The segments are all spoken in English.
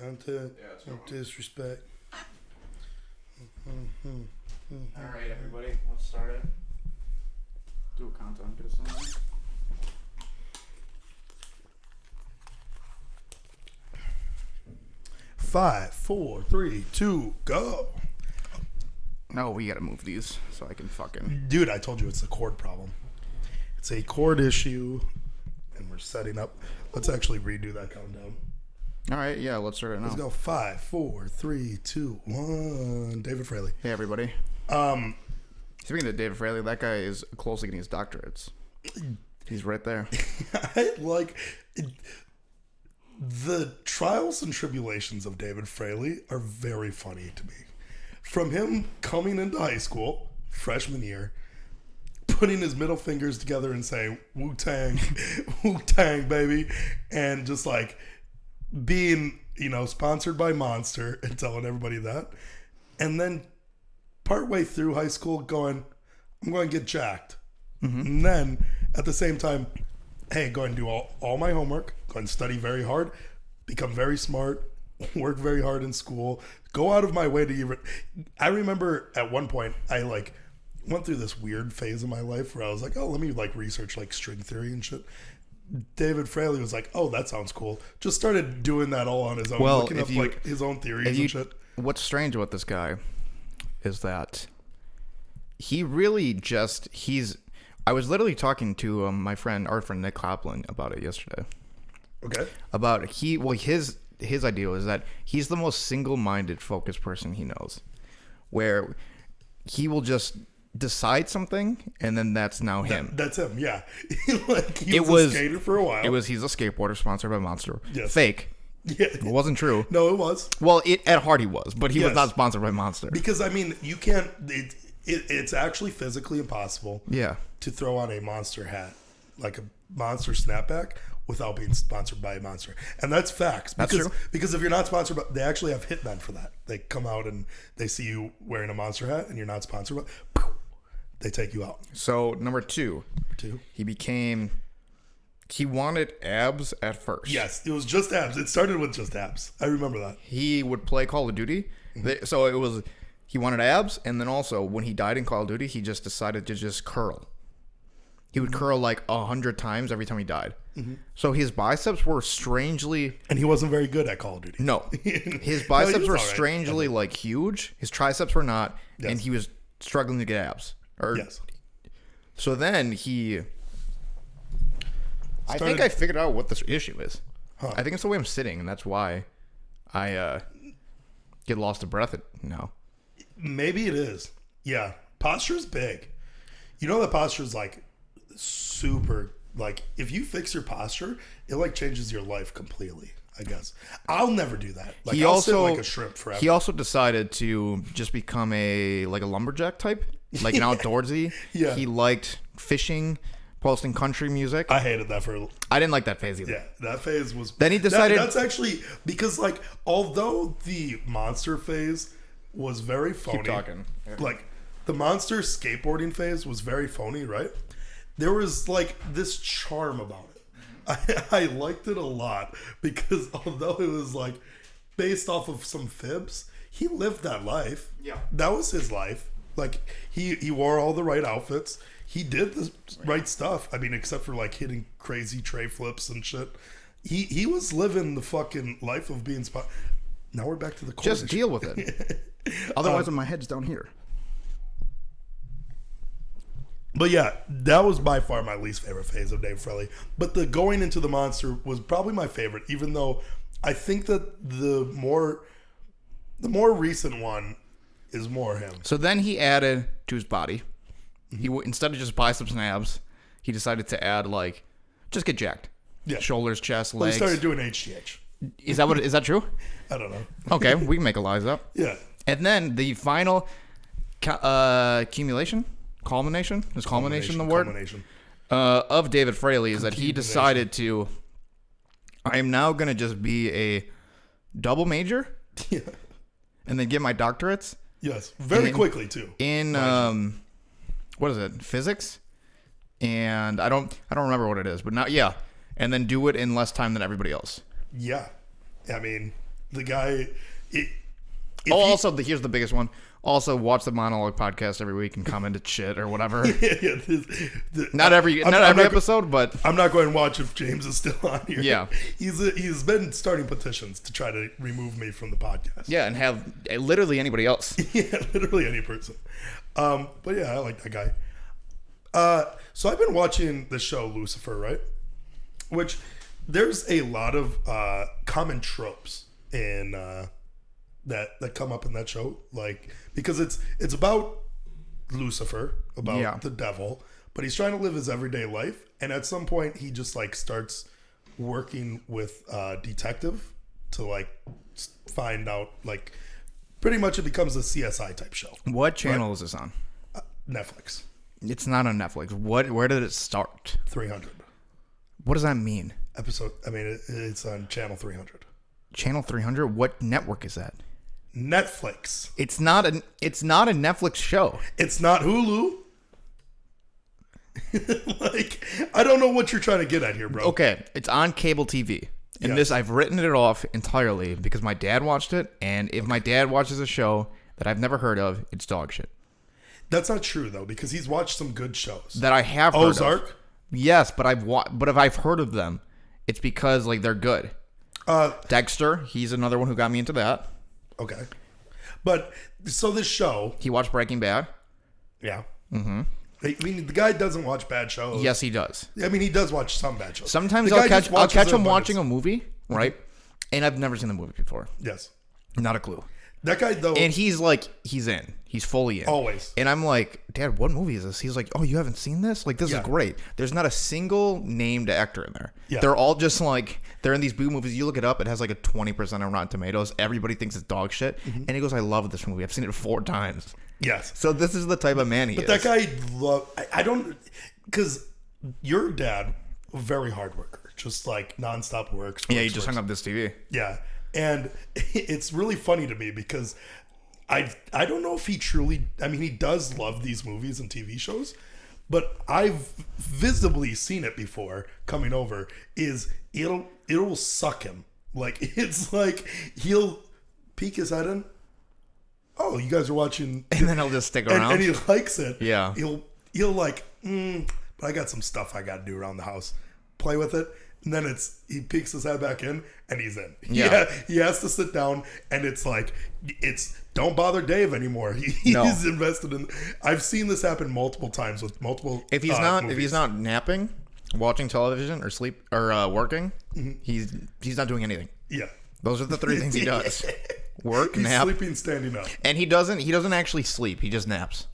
Content. No disrespect. All right, everybody, let's start it. Do a countdown. Get us on there. 5, 4, 3, 2, go. No, we gotta move these so I can fucking. Dude, I told you it's a chord problem. It's a chord issue, and we're setting up. Let's actually redo that countdown. All right, yeah, let's start it now. Let's go 5, 4, 3, 2, 1. David Fraley. Hey, everybody. Speaking of David Fraley, that guy is close to getting his doctorates. He's right there. I like the trials and tribulations of David Fraley are very funny to me. From him coming into high school, freshman year, putting his middle fingers together and saying, Wu-Tang, Wu-Tang, baby, and just like being, sponsored by Monster and telling everybody that. And then partway through high school going, I'm going to get jacked. Mm-hmm. And then at the same time, hey, go and do all my homework, go and study very hard, become very smart, work very hard in school, go out of my way to even... I remember at one point, I went through this weird phase of my life where I was like, oh, let me research string theory and shit. David Fraley was like, oh, that sounds cool. Just started doing that all on his own, looking up his own theories and shit. What's strange with this guy is that he really I was literally talking to our friend Nick Copland about it yesterday. Okay. About his idea is that he's the most single-minded, focused person he knows, where he will just decide something and then that's now him. That's him. Yeah. He was a skater for a while. He's a skateboarder sponsored by Monster. Yes. Fake. Yeah. It wasn't true. No, it was. Well, at heart he was, but he was not sponsored by Monster. Because you can't. It's actually physically impossible. Yeah. To throw on a Monster hat, like a Monster snapback, without being sponsored by Monster, and that's facts. That's true. Because if you're not sponsored, they actually have hitmen for that. They come out and they see you wearing a Monster hat, and you're not sponsored, but they take you out. So number two, he wanted abs at first. Yes, it was just abs. It started with just abs. I remember that. He would play Call of Duty. Mm-hmm. So he wanted abs, and then also when he died in Call of Duty, he just decided to just curl. He would curl 100 times every time he died. Mm-hmm. So his biceps were strangely... And he wasn't very good at Call of Duty. No. His biceps were strangely huge. His triceps were not. Yes. And he was struggling to get abs. Yes. So then I think I figured out what this issue is. Huh. I think it's the way I'm sitting, and that's why I get lost of breath now. Maybe it is. Yeah. Posture's big. You know that posture's super, if you fix your posture, it changes your life completely, I guess. I'll never do that. I'll sit like a shrimp forever. He also decided to just become a lumberjack type, an outdoorsy. Yeah. He liked fishing, posting country music. I hated that I didn't like that phase either. Yeah, that phase was... Then he decided... That's actually... Because, although the Monster phase was very phony... Keep talking. Yeah. The Monster skateboarding phase was very phony, right? There was, this charm about it. I liked it a lot because although it was, based off of some fibs, he lived that life. Yeah. That was his life. He wore all the right outfits. He did the right stuff. I mean, except for hitting crazy tray flips and shit. He was living the fucking life of being Now we're back to the core. Just deal with it. Otherwise, my head's down here. But yeah, that was by far my least favorite phase of Dave Fraley. But the going into the Monster was probably my favorite, even though I think that the more recent one is more him. So then he added to his body. He instead of just biceps and abs, he decided to add just get jacked. Yeah. Shoulders, chest, legs. He started doing HGH. Is that true? I don't know. Okay, we can make a lies up. Yeah. And then the final culmination the word? Culmination. Of David Fraley is that he decided to, I am now going to just be a double major. Yeah. And then get my doctorates. Yes. Very quickly too. In, what is it? Physics? And I don't remember what it is, but now, yeah. And then do it in less time than everybody else. Yeah. I mean, The guy. Here's the biggest one. Also, watch the Monologue podcast every week and comment at shit or whatever. Not every episode, but I'm not going to watch if James is still on here. Yeah, he's been starting petitions to try to remove me from the podcast. Yeah, and have literally anybody else. Yeah, literally any person. But yeah, I like that guy. So I've been watching the show Lucifer, right? Which there's a lot of common tropes in that come up in that show, like because it's about Lucifer, about the devil, but he's trying to live his everyday life, and at some point he just like starts working with a detective to like find out, like pretty much it becomes a CSI type show. What channel is this on? Netflix. It's not on Netflix. Where did it start? 300. What does that mean? It's on channel 300. Channel 300? What network is that? Netflix. It's not a Netflix show. It's not Hulu. Like, I don't know what you're trying to get at here, bro. Okay, it's on cable TV. And this, I've written it off entirely because my dad watched it, and if my dad watches a show that I've never heard of, it's dog shit. That's not true though, because he's watched some good shows that I have heard Ozark. Of. Yes, but if I've heard of them, it's because like they're good. Dexter, he's another one who got me into that. Okay, but so this show, he watched Breaking Bad. Yeah. Mm-hmm. I mean, the guy doesn't watch bad shows. Yes, he does. I mean, he does watch some bad shows. Sometimes I'll catch him watching a movie, right? And I've never seen the movie before. Yes. Not a clue. That guy, though. And he's in. He's fully in. Always. And I'm like, Dad, what movie is this? He's like, oh, you haven't seen this? Like, this is great. There's not a single named actor in there. Yeah. They're all just like, they're in these B movies. You look it up, it has like a 20% on Rotten Tomatoes. Everybody thinks it's dog shit. Mm-hmm. And he goes, I love this movie. I've seen it 4 times. Yes. So this is the type of man he is. But that guy, I don't, because your dad, very hard worker, just like nonstop works. Yeah, he just hung up this TV. Yeah. And it's really funny to me because I don't know if he truly, I mean, he does love these movies and TV shows, but I've visibly seen it before coming over, is it'll suck him. Like, it's like he'll peek his head in. Oh, you guys are watching. And then he'll just stick around. And he likes it. Yeah. He'll like, but I got some stuff I got to do around the house. Play with it. And then he peeks his head back in and he's in. Yeah. He has to sit down and it's like, don't bother Dave anymore. He's invested in. I've seen this happen multiple times with multiple. If he's not napping, watching television or sleep or working, mm-hmm. he's not doing anything. Yeah. Those are the 3 things he does. Work, he's nap. Sleeping, standing up. And he doesn't actually sleep. He just naps.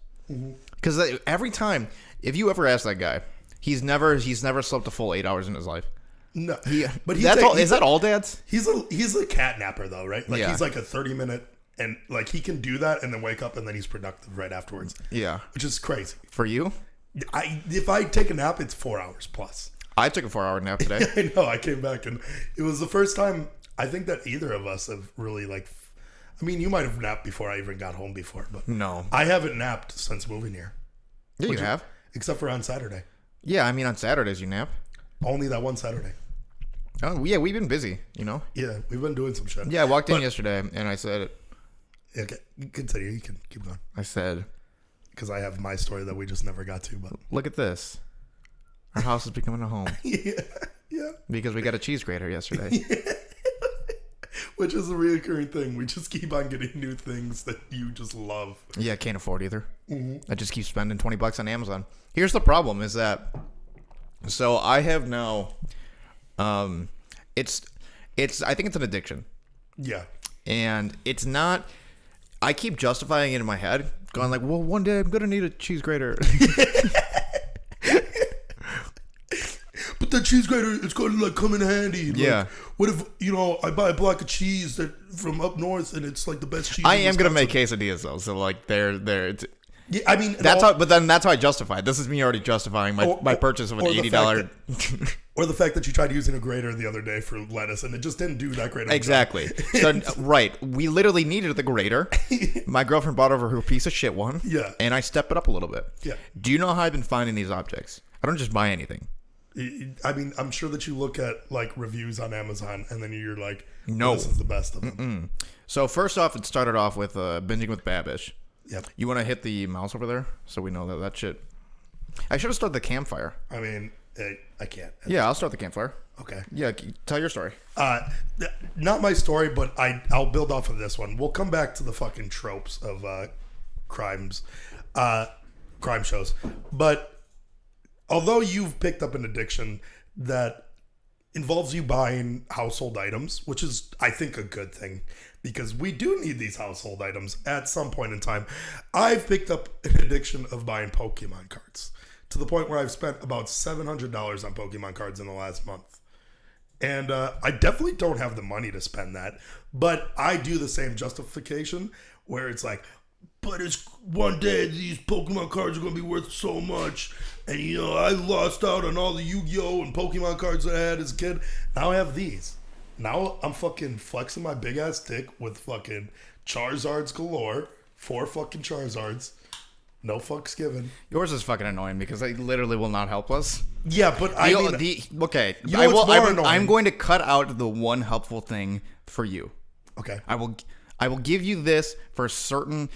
Because every time, if you ever ask that guy, he's never slept a full 8 hours in his life. No, but is that all dads? He's a cat napper though, right? Like he's like a 30-minute, and like he can do that and then wake up and then he's productive right afterwards. Yeah, which is crazy for you. If I take a nap, it's 4 hours plus. I took a 4-hour nap today. I know. I came back and it was the first time I think that either of us have really like. I mean, you might have napped before I even got home before, but no, I haven't napped since moving here. Yeah, you have, except for on Saturday. Yeah, I mean on Saturdays you nap. Only that one Saturday. Oh yeah, we've been busy, you know. Yeah, we've been doing some shit. Yeah, I walked in yesterday and I said, "Okay, continue. You can keep going." I said, because I have my story that we just never got to. But look at this, our house is becoming a home. Yeah. Because we got a cheese grater yesterday. Which is a reoccurring thing. We just keep on getting new things that you just love. Yeah, I can't afford either. Mm-hmm. I just keep spending $20 on Amazon. Here's the problem: is that so I have now. It's I think it's an addiction. Yeah. And it's not, I keep justifying it in my head, going like, well, one day I'm going to need a cheese grater. But the cheese grater, it's going to like come in handy. Like, yeah. What if, I buy a block of cheese that from up north and it's like the best cheese. I am going to make quesadillas though. So like they're yeah, I mean, that's how I justify it. This is me already justifying my purchase of an $80. Or the fact that you tried using a grater the other day for lettuce and it just didn't do that great. Exactly. So, right. We literally needed the grater. My girlfriend brought over her piece of shit one. Yeah. And I stepped it up a little bit. Yeah. Do you know how I've been finding these objects? I don't just buy anything. I mean, I'm sure that you look at like reviews on Amazon and then you're like, No. this is the best of them. So first off, it started off with binging with Babish. Yep. You want to hit the mouse over there so we know that shit. I should have started the campfire. I mean, I can't. Yeah, I'll start the campfire. Okay. Yeah, tell your story. Not my story, but I'll build off of this one. We'll come back to the fucking tropes of crime shows. But although you've picked up an addiction that involves you buying household items, which is, I think, a good thing, because we do need these household items at some point in time. I've picked up an addiction of buying Pokemon cards to the point where I've spent about $700 on Pokemon cards in the last month. And I definitely don't have the money to spend that, but I do the same justification where it's like, but it's one day these Pokemon cards are going to be worth so much. And, you know, I lost out on all the Yu-Gi-Oh! And Pokemon cards that I had as a kid. Now I have these. Now I'm fucking flexing my big-ass dick with fucking Charizards galore. 4 fucking Charizards. No fucks given. Yours is fucking annoying because they literally will not help us. Yeah, but I mean... Okay, you know what's more annoying? I'm going to cut out the one helpful thing for you. Okay. I will give you this for certain...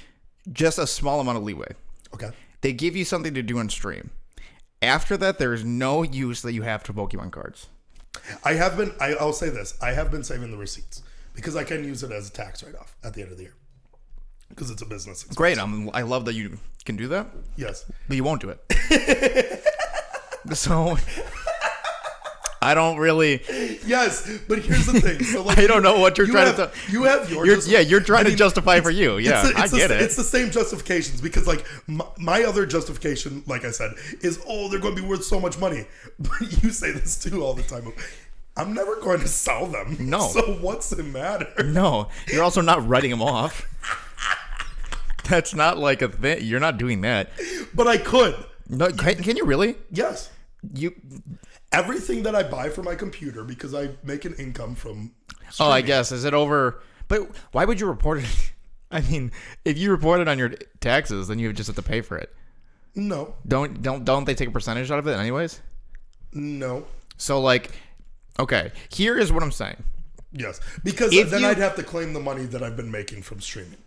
Just a small amount of leeway. Okay. They give you something to do on stream. After that, there is no use that you have to Pokemon cards. I'll say this. I have been saving the receipts because I can use it as a tax write-off at the end of the year because it's a business expense. Great. I love that you can do that. Yes. But you won't do it. So... I don't really. Yes, but here's the thing. So like, I don't know what you're trying to. You have yours. You're trying to justify for you. Yeah, I get it. It's the same justifications because, like, my other justification, like I said, is they're going to be worth so much money. But you say this too all the time. I'm never going to sell them. No. So what's the matter? No, you're also not writing them off. That's not like a thing. You're not doing that. But I could. No, can you really? Yes. Everything that I buy for my computer, because I make an income from streaming. Oh, I guess. Is it over? But why would you report it? I mean, if you report it on your taxes, then you just have to pay for it. No. Don't they take a percentage out of it anyways? No. So, like, okay, here is what I'm saying. Yes. Because then I'd have to claim the money that I've been making from streaming,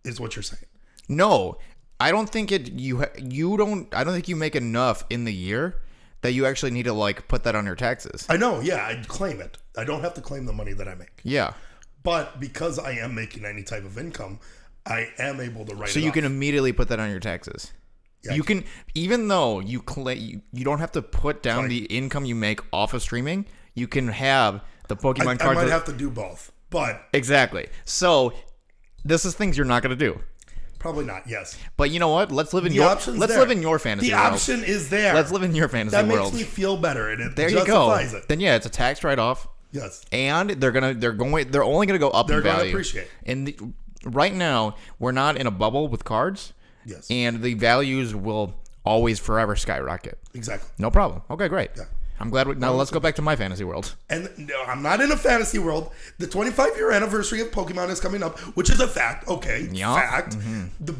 is what you're saying. No. I don't think I don't think you make enough in the year that you actually need to, like, put that on your taxes. I know, yeah, I'd claim it. I don't have to claim the money that I make. Yeah. But because I am making any type of income, I am able to write it off. So you can immediately put that on your taxes. Yeah, you can, even though you don't have to put down the income you make off of streaming, you can have the Pokemon cards. I might have to do both, but... Exactly. So, this is things you're not going to do. Probably not, yes. But you know what? Let's live in your fantasy world. The option is there. Let's live in your fantasy world. That makes me feel better, and it there justifies you go. it. Then yeah, it's a tax write-off. Yes. And they're only gonna go up in value. They're gonna appreciate. And right now, we're not in a bubble with cards. Yes. And the values will always forever skyrocket. Exactly. No problem. Okay, great. Yeah. I'm glad. Now let's go back to my fantasy world. And no, I'm not in a fantasy world. The 25-year anniversary of Pokemon is coming up, which is a fact. Okay, yeah. Fact. Mm-hmm. The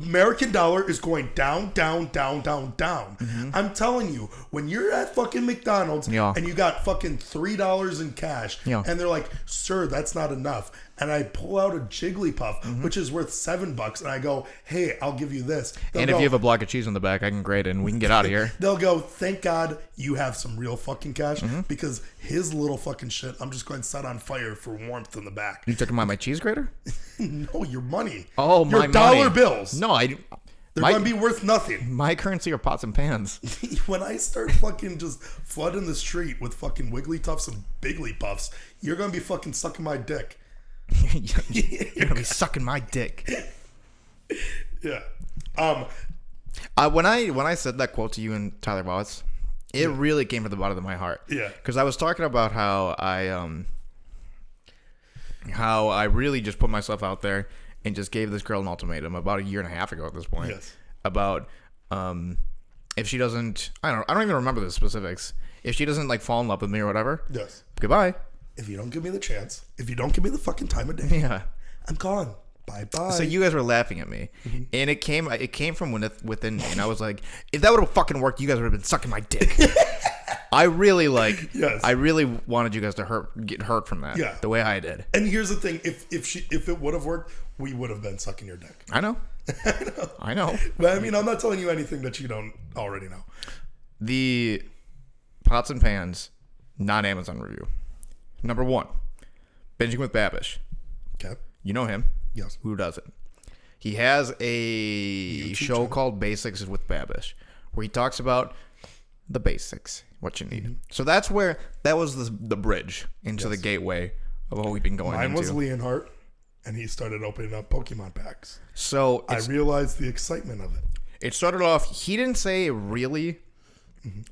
American dollar is going down, down, down, down, down. Mm-hmm. I'm telling you, when you're at fucking McDonald's and you got fucking $3 in cash, and they're like, "Sir, that's not enough," and I pull out a Jigglypuff, which is worth $7, and I go, "Hey, I'll give you this." If you have a block of cheese on the back, I can grade it, and we can get out of here. They'll go, "Thank God you have some real fucking cash, because his little fucking shit, I'm just going to set on fire for warmth in the back." You talking about my cheese grater? No, your money. Oh, your my dollar money. bills. No, they're going to be worth nothing. My currency are pots and pans. When I start fucking just flooding the street with fucking Wigglytuffs and Bigglypuffs, you're going to be fucking sucking my dick. You're going to be sucking my dick. Yeah. When I said that quote to you and Tyler Voss, it really came from the bottom of my heart. Yeah. Because I was talking about how I really just put myself out there and just gave this girl an ultimatum about a year and a half ago at this point. Yes. About if she doesn't, I don't even remember the specifics. If she doesn't like fall in love with me or whatever. Yes. Goodbye. If you don't give me the chance, if you don't give me the fucking time of day, yeah, I'm gone. Bye-bye. So you guys were laughing at me, and it came from within me, and I was like, if that would have fucking worked, you guys would have been sucking my dick. I really wanted you guys to get hurt from that. Yeah. The way I did. And here's the thing: if it would have worked, we would have been sucking your dick. I know. I know. But I mean, I'm not telling you anything that you don't already know. The pots and pans, not Amazon review. Number 1, Binging with Babish. Okay. You know him. Yes. Who doesn't? He has a YouTube show channel called Basics with Babish, where he talks about the basics, what you need. So that was the bridge into the gateway of what we've been going into. Mine was Leonhardt, and he started opening up Pokemon packs. So I realized the excitement of it. It started off, he didn't say really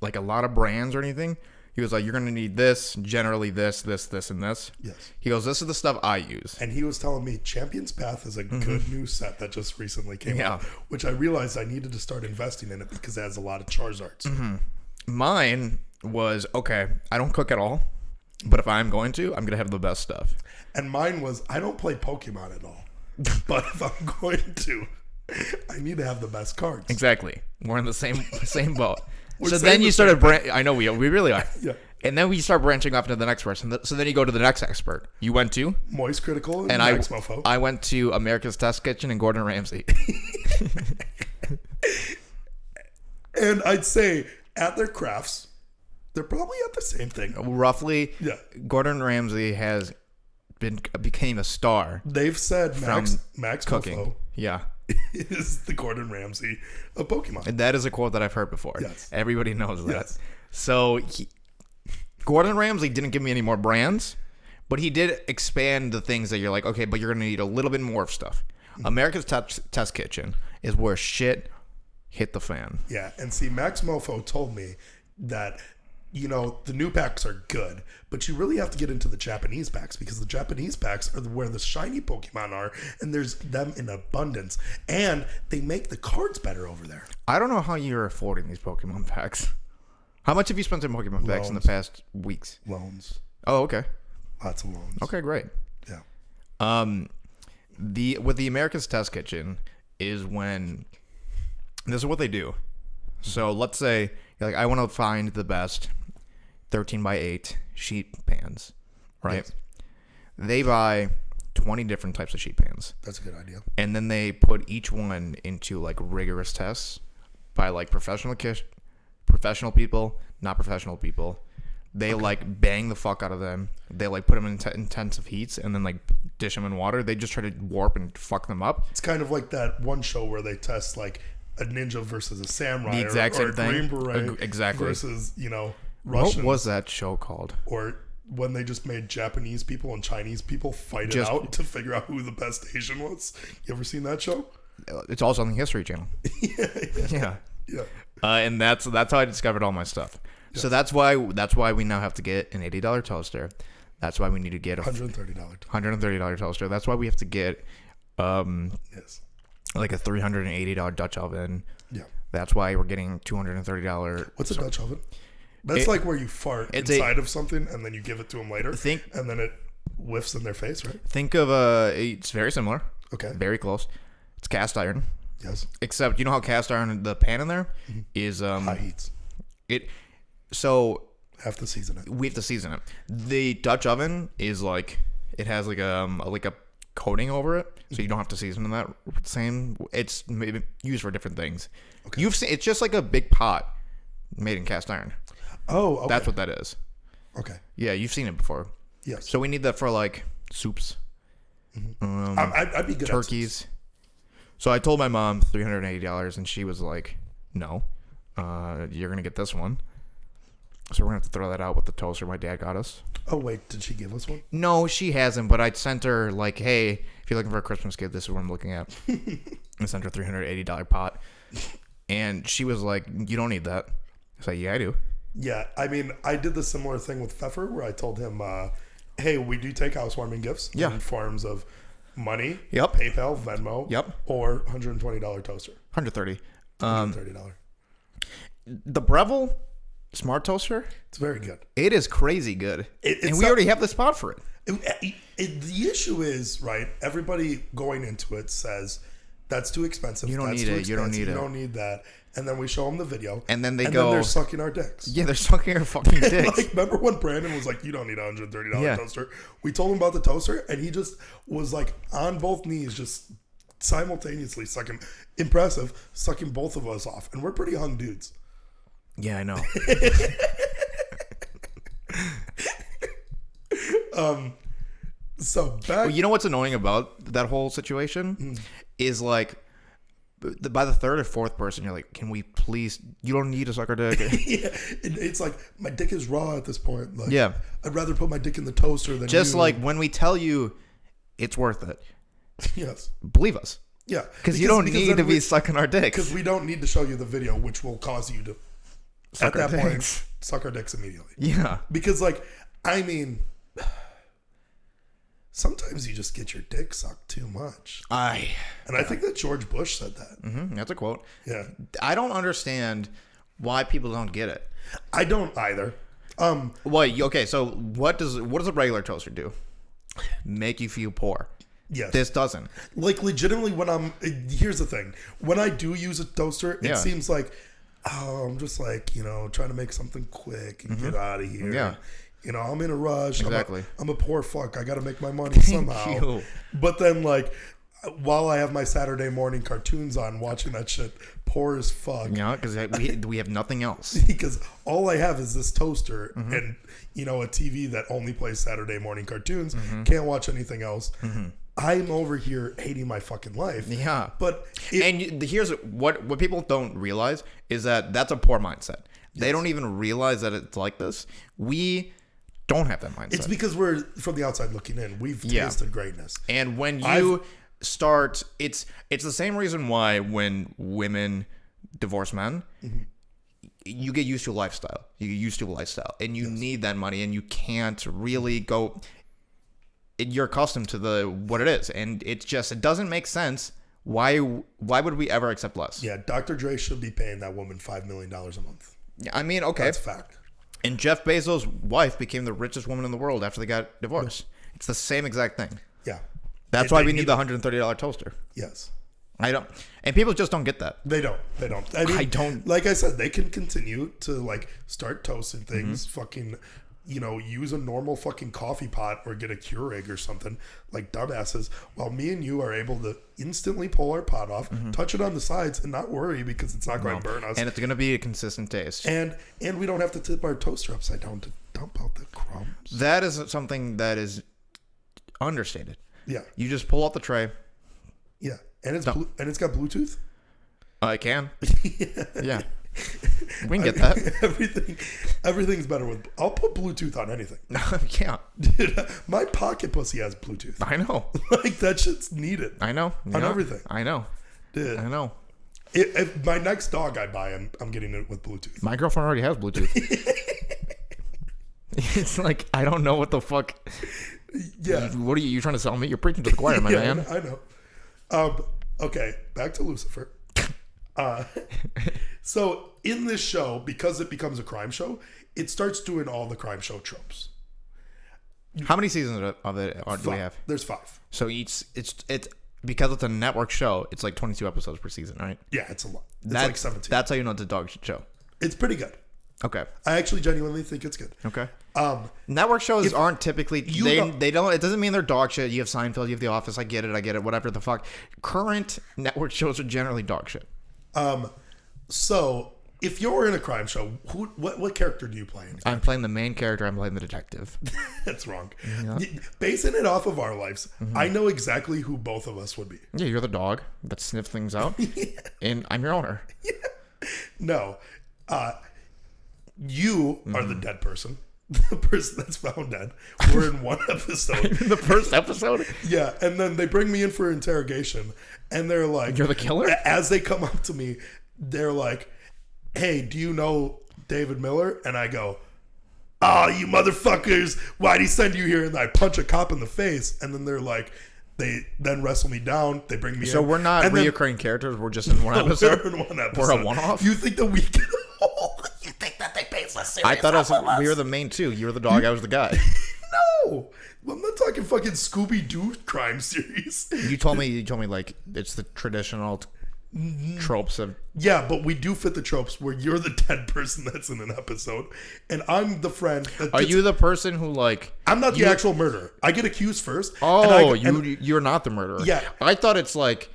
like a lot of brands or anything. He was like, you're going to need this, generally this, and this. Yes. He goes, this is the stuff I use. And he was telling me Champion's Path is a good new set that just recently came out, which I realized I needed to start investing in it because it has a lot of Charizards. Mine was, okay, I don't cook at all, but if I'm going to have the best stuff. And mine was, I don't play Pokemon at all, but if I'm going to, I need to have the best cards. Exactly. We're in the same boat. We're So saying then you the started, I know we really are. Yeah. And then we start branching off into the next person. So then you go to the next expert. You went to? Moist Critical and And Max Mofo. I went to America's Test Kitchen and Gordon Ramsay. And I'd say at their crafts, they're probably at the same thing. Roughly, Yeah. Gordon Ramsay became a star. They've said Max Cooking. Mofo Yeah. is the Gordon Ramsay of Pokemon. And that is a quote that I've heard before. Yes. Everybody knows that. Yes. So Gordon Ramsay didn't give me any more brands, but he did expand the things that you're like, okay, but you're going to need a little bit more of stuff. America's Test Kitchen is where shit hit the fan. Yeah, and see, Max Mofo told me that, the new packs are good, but you really have to get into the Japanese packs because the Japanese packs are where the shiny Pokemon are, and there's them in abundance, and they make the cards better over there. I don't know how you're affording these Pokemon packs. How much have you spent on Pokemon packs in the past weeks? Loans. Oh, okay. Lots of loans. Okay, great. Yeah. With the America's Test Kitchen is when this is what they do. So let's say you're like, I want to find the best 13x8 sheet pans, right? Yes. They buy 20 different types of sheet pans, That's a good idea. and then they put each one into like rigorous tests by like professional people, not professional people. They like bang the fuck out of them. They like put them in intensive heats and then like dish them in water. They just try to warp and fuck them up. It's kind of like that one show where they test like a ninja versus a samurai, The exact or same a thing. Green Beret Exactly. versus What Russians. was that show called? Or when they just made Japanese people and Chinese people fight it Just- out to figure out who the best Asian was. You ever seen that show? It's also on the History Channel. Yeah. Yeah. And that's how I discovered all my stuff. Yes. So that's why we now have to get an $80 toaster. That's why we need to get a $130. $130 toaster. That's why we have to get Yes. like a $380 Dutch oven. Yeah. That's why we're getting $230. What's a Dutch oven? That's like where you fart inside of something and then you give it to them later. And then it whiffs in their face, right? Think of it's very similar. Okay. Very close. It's cast iron. Yes. Except you know how cast iron, the pan in there is High heats. So Have to season it. we have to season it. The Dutch oven is like, it has like a coating over it, so you don't have to season in that same. It's maybe used for different things. Okay. You've seen, it's just like a big pot made in cast iron. Oh, okay. That's what that is. Okay. Yeah, you've seen it before. Yes. So we need that for like soups, I'd be good turkeys. So I told my mom $380, and she was like, "No, you're gonna get this one." So we're gonna have to throw that out with the toaster my dad got us. Oh, wait. Did she give us one? No, she hasn't, but I sent her like, hey, if you're looking for a Christmas gift, this is what I'm looking at. I sent her a $380 pot. And she was like, you don't need that. I said, yeah, I do. Yeah. I mean, I did the similar thing with Pfeffer where I told him, hey, we do take housewarming gifts in forms of money, Yep. PayPal, Venmo, Yep. or $120 toaster. $130. $130. The Breville Smart Toaster, It's very good. it is crazy good. It's and we already have the spot for it. The issue is, right, everybody going into it says, that's too expensive. You don't that's need too it. You don't expensive, need You it. don't need that. And then we show them the video. And then they and go... then they're sucking our dicks. Yeah, they're sucking our fucking dicks. Like, remember when Brandon was like, you don't need a $130 Yeah. toaster? We told him about the toaster, and he just was like on both knees, just simultaneously sucking. Impressive. Sucking both of us off. And we're pretty hung dudes. Yeah, I know. So back... Well, you know what's annoying about that whole situation? Is like... By the third or fourth person, you're like, can we please... You don't need to suck our dick. Yeah, it's like, my dick is raw at this point. Like, Yeah. I'd rather put my dick in the toaster than Just you. like when we tell you it's worth it, Yes. believe us. Yeah. Because you don't need then to be sucking our Because dicks. we don't need to show you the video, which will cause you to, Suck at our that point, dicks. suck our dicks immediately. Yeah. Because, like, I mean, sometimes you just get your dick sucked too much. And I think that George Bush said that. That's a quote. Yeah. I don't understand why people don't get it. I don't either. Okay, so what does a regular toaster do? Make you feel poor. Yes. This doesn't. Like, legitimately, here's the thing. When I do use a toaster, it Yeah. seems like, I'm just like, trying to make something quick and get out of here. Yeah. I'm in a rush. Exactly. I'm a poor fuck. I got to make my money somehow. you. But then, like, while I have my Saturday morning cartoons on, watching that shit, poor as fuck. Yeah, because we have nothing else. Because all I have is this toaster and, a TV that only plays Saturday morning cartoons. Can't watch anything else. I'm over here hating my fucking life. Yeah. But here's what people don't realize is that that's a poor mindset. They don't even realize that it's like this. We don't have that mindset. it's because we're from the outside looking in. We've tasted greatness. And when you start, it's the same reason why when women divorce men, you get used to a lifestyle. You get used to a lifestyle, and you need that money, and you can't really go. You're accustomed to what it is, and it doesn't make sense. Why would we ever accept less? Yeah, Dr. Dre should be paying that woman $5 million a month. I mean, okay, That's a fact. And Jeff Bezos' wife became the richest woman in the world after they got divorced. It's the same exact thing. Yeah. That's why we need the $130 toaster. Yes. I don't, and people just don't get that. They don't. I mean, I don't. Like I said, they can continue to like start toasting things, fucking, use a normal fucking coffee pot or get a Keurig or something like dumbasses, while me and you are able to instantly pull our pot off, touch it on the sides, and not worry because it's not going to burn us. And it's going to be a consistent taste. And we don't have to tip our toaster upside down to dump out the crumbs. That is something that is understated. Yeah. You just pull out the tray. Yeah. And it's and it's got Bluetooth. I can. Yeah. We can get that. Everything's better with. I'll put Bluetooth on anything. No, I can't. Dude, my pocket pussy has Bluetooth. I know. Like that shit's needed. I know. On everything. I know. Dude. I know. If my next dog I buy, I'm getting it with Bluetooth. My girlfriend already has Bluetooth. It's like, I don't know what the fuck. Yeah. What are you trying to sell me? You're preaching to the choir, my man. I know. Okay, back to Lucifer. So in this show, because it becomes a crime show, it starts doing all the crime show tropes. How many seasons of it do we have? There's 5. So it's because it's a network show. It's like 22 episodes per season, right? Yeah, it's a lot. It's like 17. That's how you know it's a dog shit show. It's pretty good. Okay. I actually genuinely think it's good. Okay. Network shows aren't typically they don't. It doesn't mean they're dog shit. You have Seinfeld, you have The Office. I get it. Whatever the fuck. Current network shows are generally dog shit. So if you're in a crime show, what character do you play? I'm playing the main character. I'm playing the detective. That's wrong. Yeah. Basing it off of our lives, I know exactly who both of us would be. Yeah, you're the dog that sniffs things out, and I'm your owner. Yeah. No, you are the dead person. The person that's found dead. We're in one episode. The first episode? Yeah, and then they bring me in for interrogation, and they're like... You're the killer? As they come up to me, they're like, hey, do you know David Miller? And I go, oh, you motherfuckers, why'd he send you here? And I punch a cop in the face, and then they're like... They then wrestle me down. They bring me in. So we're not reoccurring characters. We're just in one episode. We're in one episode. We're a one-off. You think that we can? You think that they pay us less? I thought we were the main two. You were the dog. I was the guy. No, I'm not talking fucking Scooby-Doo crime series. You told me like it's the traditional tropes of. Yeah, but we do fit the tropes where you're the dead person that's in an episode, and I'm the friend. Are you the person who like? I'm not the actual murderer. I get accused first. Oh, you're not the murderer. Yeah, I thought it's like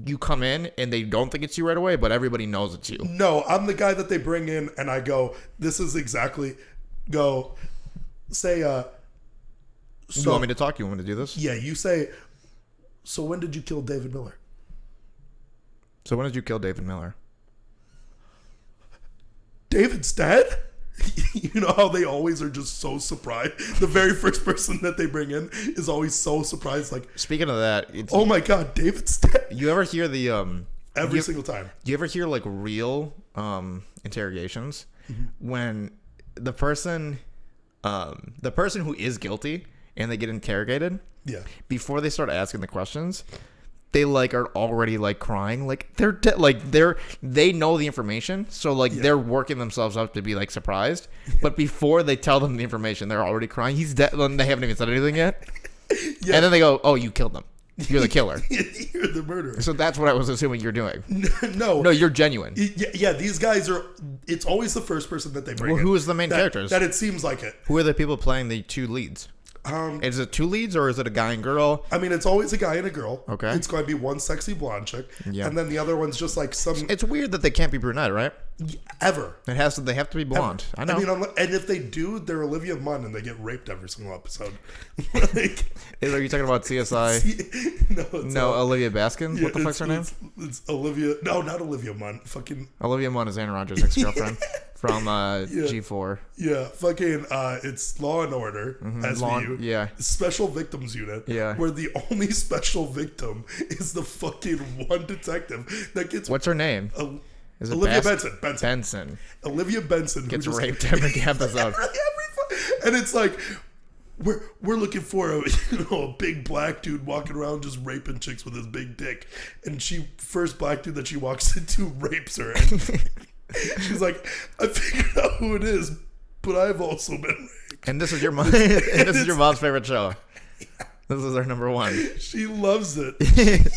you come in and they don't think it's you right away, but everybody knows it's you. No, I'm the guy that they bring in, and I go, "This is exactly." Go, say. So, you want me to talk? You want me to do this? Yeah, you say. So when did you kill David Miller? So when did you kill David Miller? David's dead? You know how they always are just so surprised? The very first person that they bring in is always so surprised. Like, speaking of that, oh my God, David's dead. You ever hear the every single time? Do you ever hear like real interrogations when the person who is guilty and they get interrogated? Yeah. Before they start asking the questions, they like are already like crying, like they're they know the information, so like they're working themselves up to be like surprised. But before they tell them the information, they're already crying. He's dead. They haven't even said anything yet, and then they go, "Oh, you killed them. You're the killer. You're the murderer." So that's what I was assuming you're doing. No, you're genuine. Yeah, these guys are. It's always the first person that they bring. Well, who is the main characters? That it seems like it. Who are the people playing the two leads? Is it two leads or is it a guy and girl? I mean, it's always a guy and a girl. Okay. It's going to be one sexy blonde chick. Yeah. And then the other one's just like some. It's weird that they can't be brunette, right? Ever. They have to be blonde. Ever. I know. I mean, and if they do, they're Olivia Munn and they get raped every single episode. Like, are you talking about CSI? No, Olivia Baskins? What the fuck's her name? It's Olivia. No, not Olivia Munn. Fucking. Olivia Munn is Aaron Rodgers' ex-girlfriend from G4. Yeah, fucking. It's Law and Order, SVU. Yeah. Special Victims Unit. Yeah. Where the only special victim is the fucking one detective that gets. What's her name? Is it Olivia Benson. Benson. Olivia Benson gets raped every episode. And it's like, we're looking for a big black dude walking around just raping chicks with his big dick, and first black dude that she walks into rapes her. And she's like, I figured out who it is, but I've also been raped. And this is your mom. This is your mom's favorite show. This is our number one. She loves it.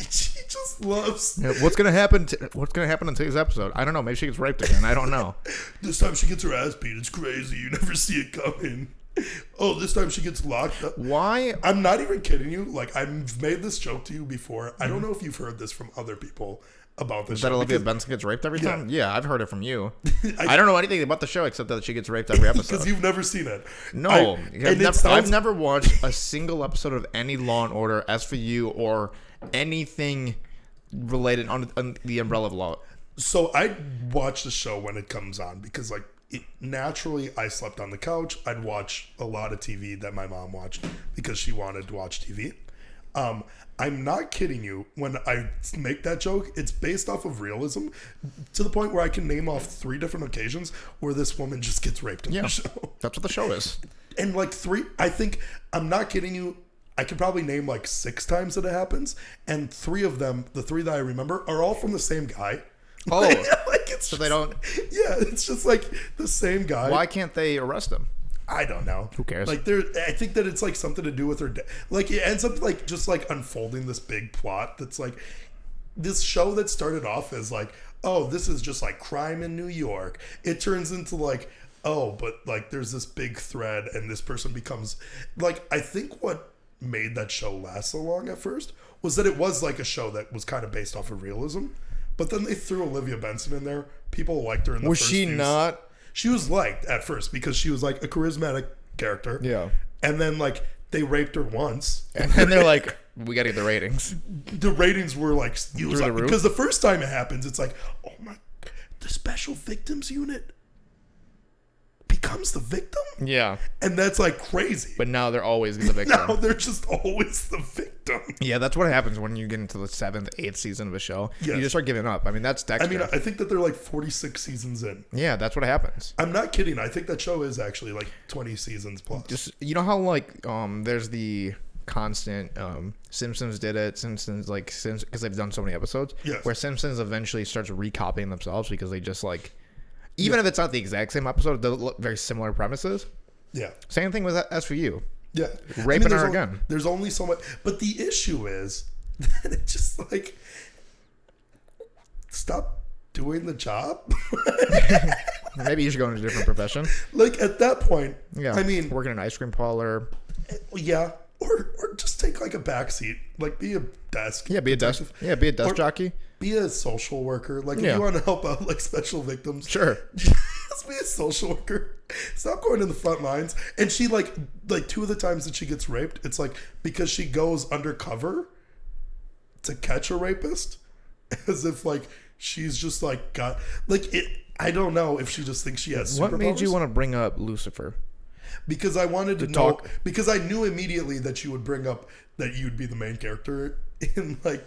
She just loves. What's gonna happen? What's gonna happen in today's episode? I don't know. Maybe she gets raped again. I don't know. This time she gets her ass beat. It's crazy. You never see it coming. Oh, this time she gets locked up. Why? I'm not even kidding you. Like, I've made this joke to you before. I don't know if you've heard this from other people about this show. That Olivia Benson gets raped every time? Yeah, I've heard it from you. I don't know anything about the show except that she gets raped every episode. Because you've never seen it. No. I've never watched a single episode of any Law and Order, SVU, or anything related on the umbrella of law. So I watch the show when it comes on because, like, naturally I slept on the couch. I'd watch a lot of TV that my mom watched because she wanted to watch TV. I'm not kidding you when I make that joke. It's based off of realism to the point where I can name off 3 different occasions where this woman just gets raped in the show. That's what the show is. And like 3, I think, I'm not kidding you, I could probably name like 6 times that it happens. And 3 of them, the 3 that I remember, are all from the same guy. Oh, like it's so just, they don't. Yeah, it's just like the same guy. Why can't they arrest him? I don't know. Who cares? Like, I think that it's like something to do with her. Like, it ends up like just like unfolding this big plot that's like this show that started off as like, oh, this is just like crime in New York. It turns into like, oh, but like there's this big thread, and this person becomes like. I think what made that show last so long at first was that it was like a show that was kind of based off of realism, but then they threw Olivia Benson in there. People liked her in the was first she few not? She was liked at first because she was like a charismatic character. Yeah. And then like they raped her once. And then they're like, we got to get the ratings. The ratings were like, through the roof? Because the first time it happens, it's like, oh my, the Special Victims Unit becomes the victim? Yeah. And that's like crazy. But now they're always the victim. Now they're just always the victim. Yeah, that's what happens when you get into the 7th, 8th season of a show. Yes. You just start giving up. I mean, that's Dexter. I mean, I think that they're like 46 seasons in. Yeah, that's what happens. I'm not kidding. I think that show is actually like 20 seasons plus. Just, you know how like there's the constant Simpsons did it, Simpsons like because they've done so many episodes. Yes. Where Simpsons eventually starts recopying themselves because they just like, even if it's not the exact same episode, they'll look very similar premises. Yeah. Same thing with SVU. Yeah. Raping her there's again. There's only so much. But the issue is that it's just like, stop doing the job. Maybe you should go into a different profession. Like, at that point, Yeah. I mean, working in an ice cream parlor. yeah. Or just take like a backseat. Like, be a desk. Yeah, be a desk. Yeah, be a desk jockey. Be a social worker. Like, if Yeah. you want to help out like special victims, Sure. just be a social worker. Stop going to the front lines. And she like 2 of the times that she gets raped, it's like because she goes undercover to catch a rapist, as if like she's just like got like it. I don't know if she just thinks she has superpowers. What made you want to bring up Lucifer? Because I wanted to know, because I knew immediately that you would bring up that you'd be the main character in like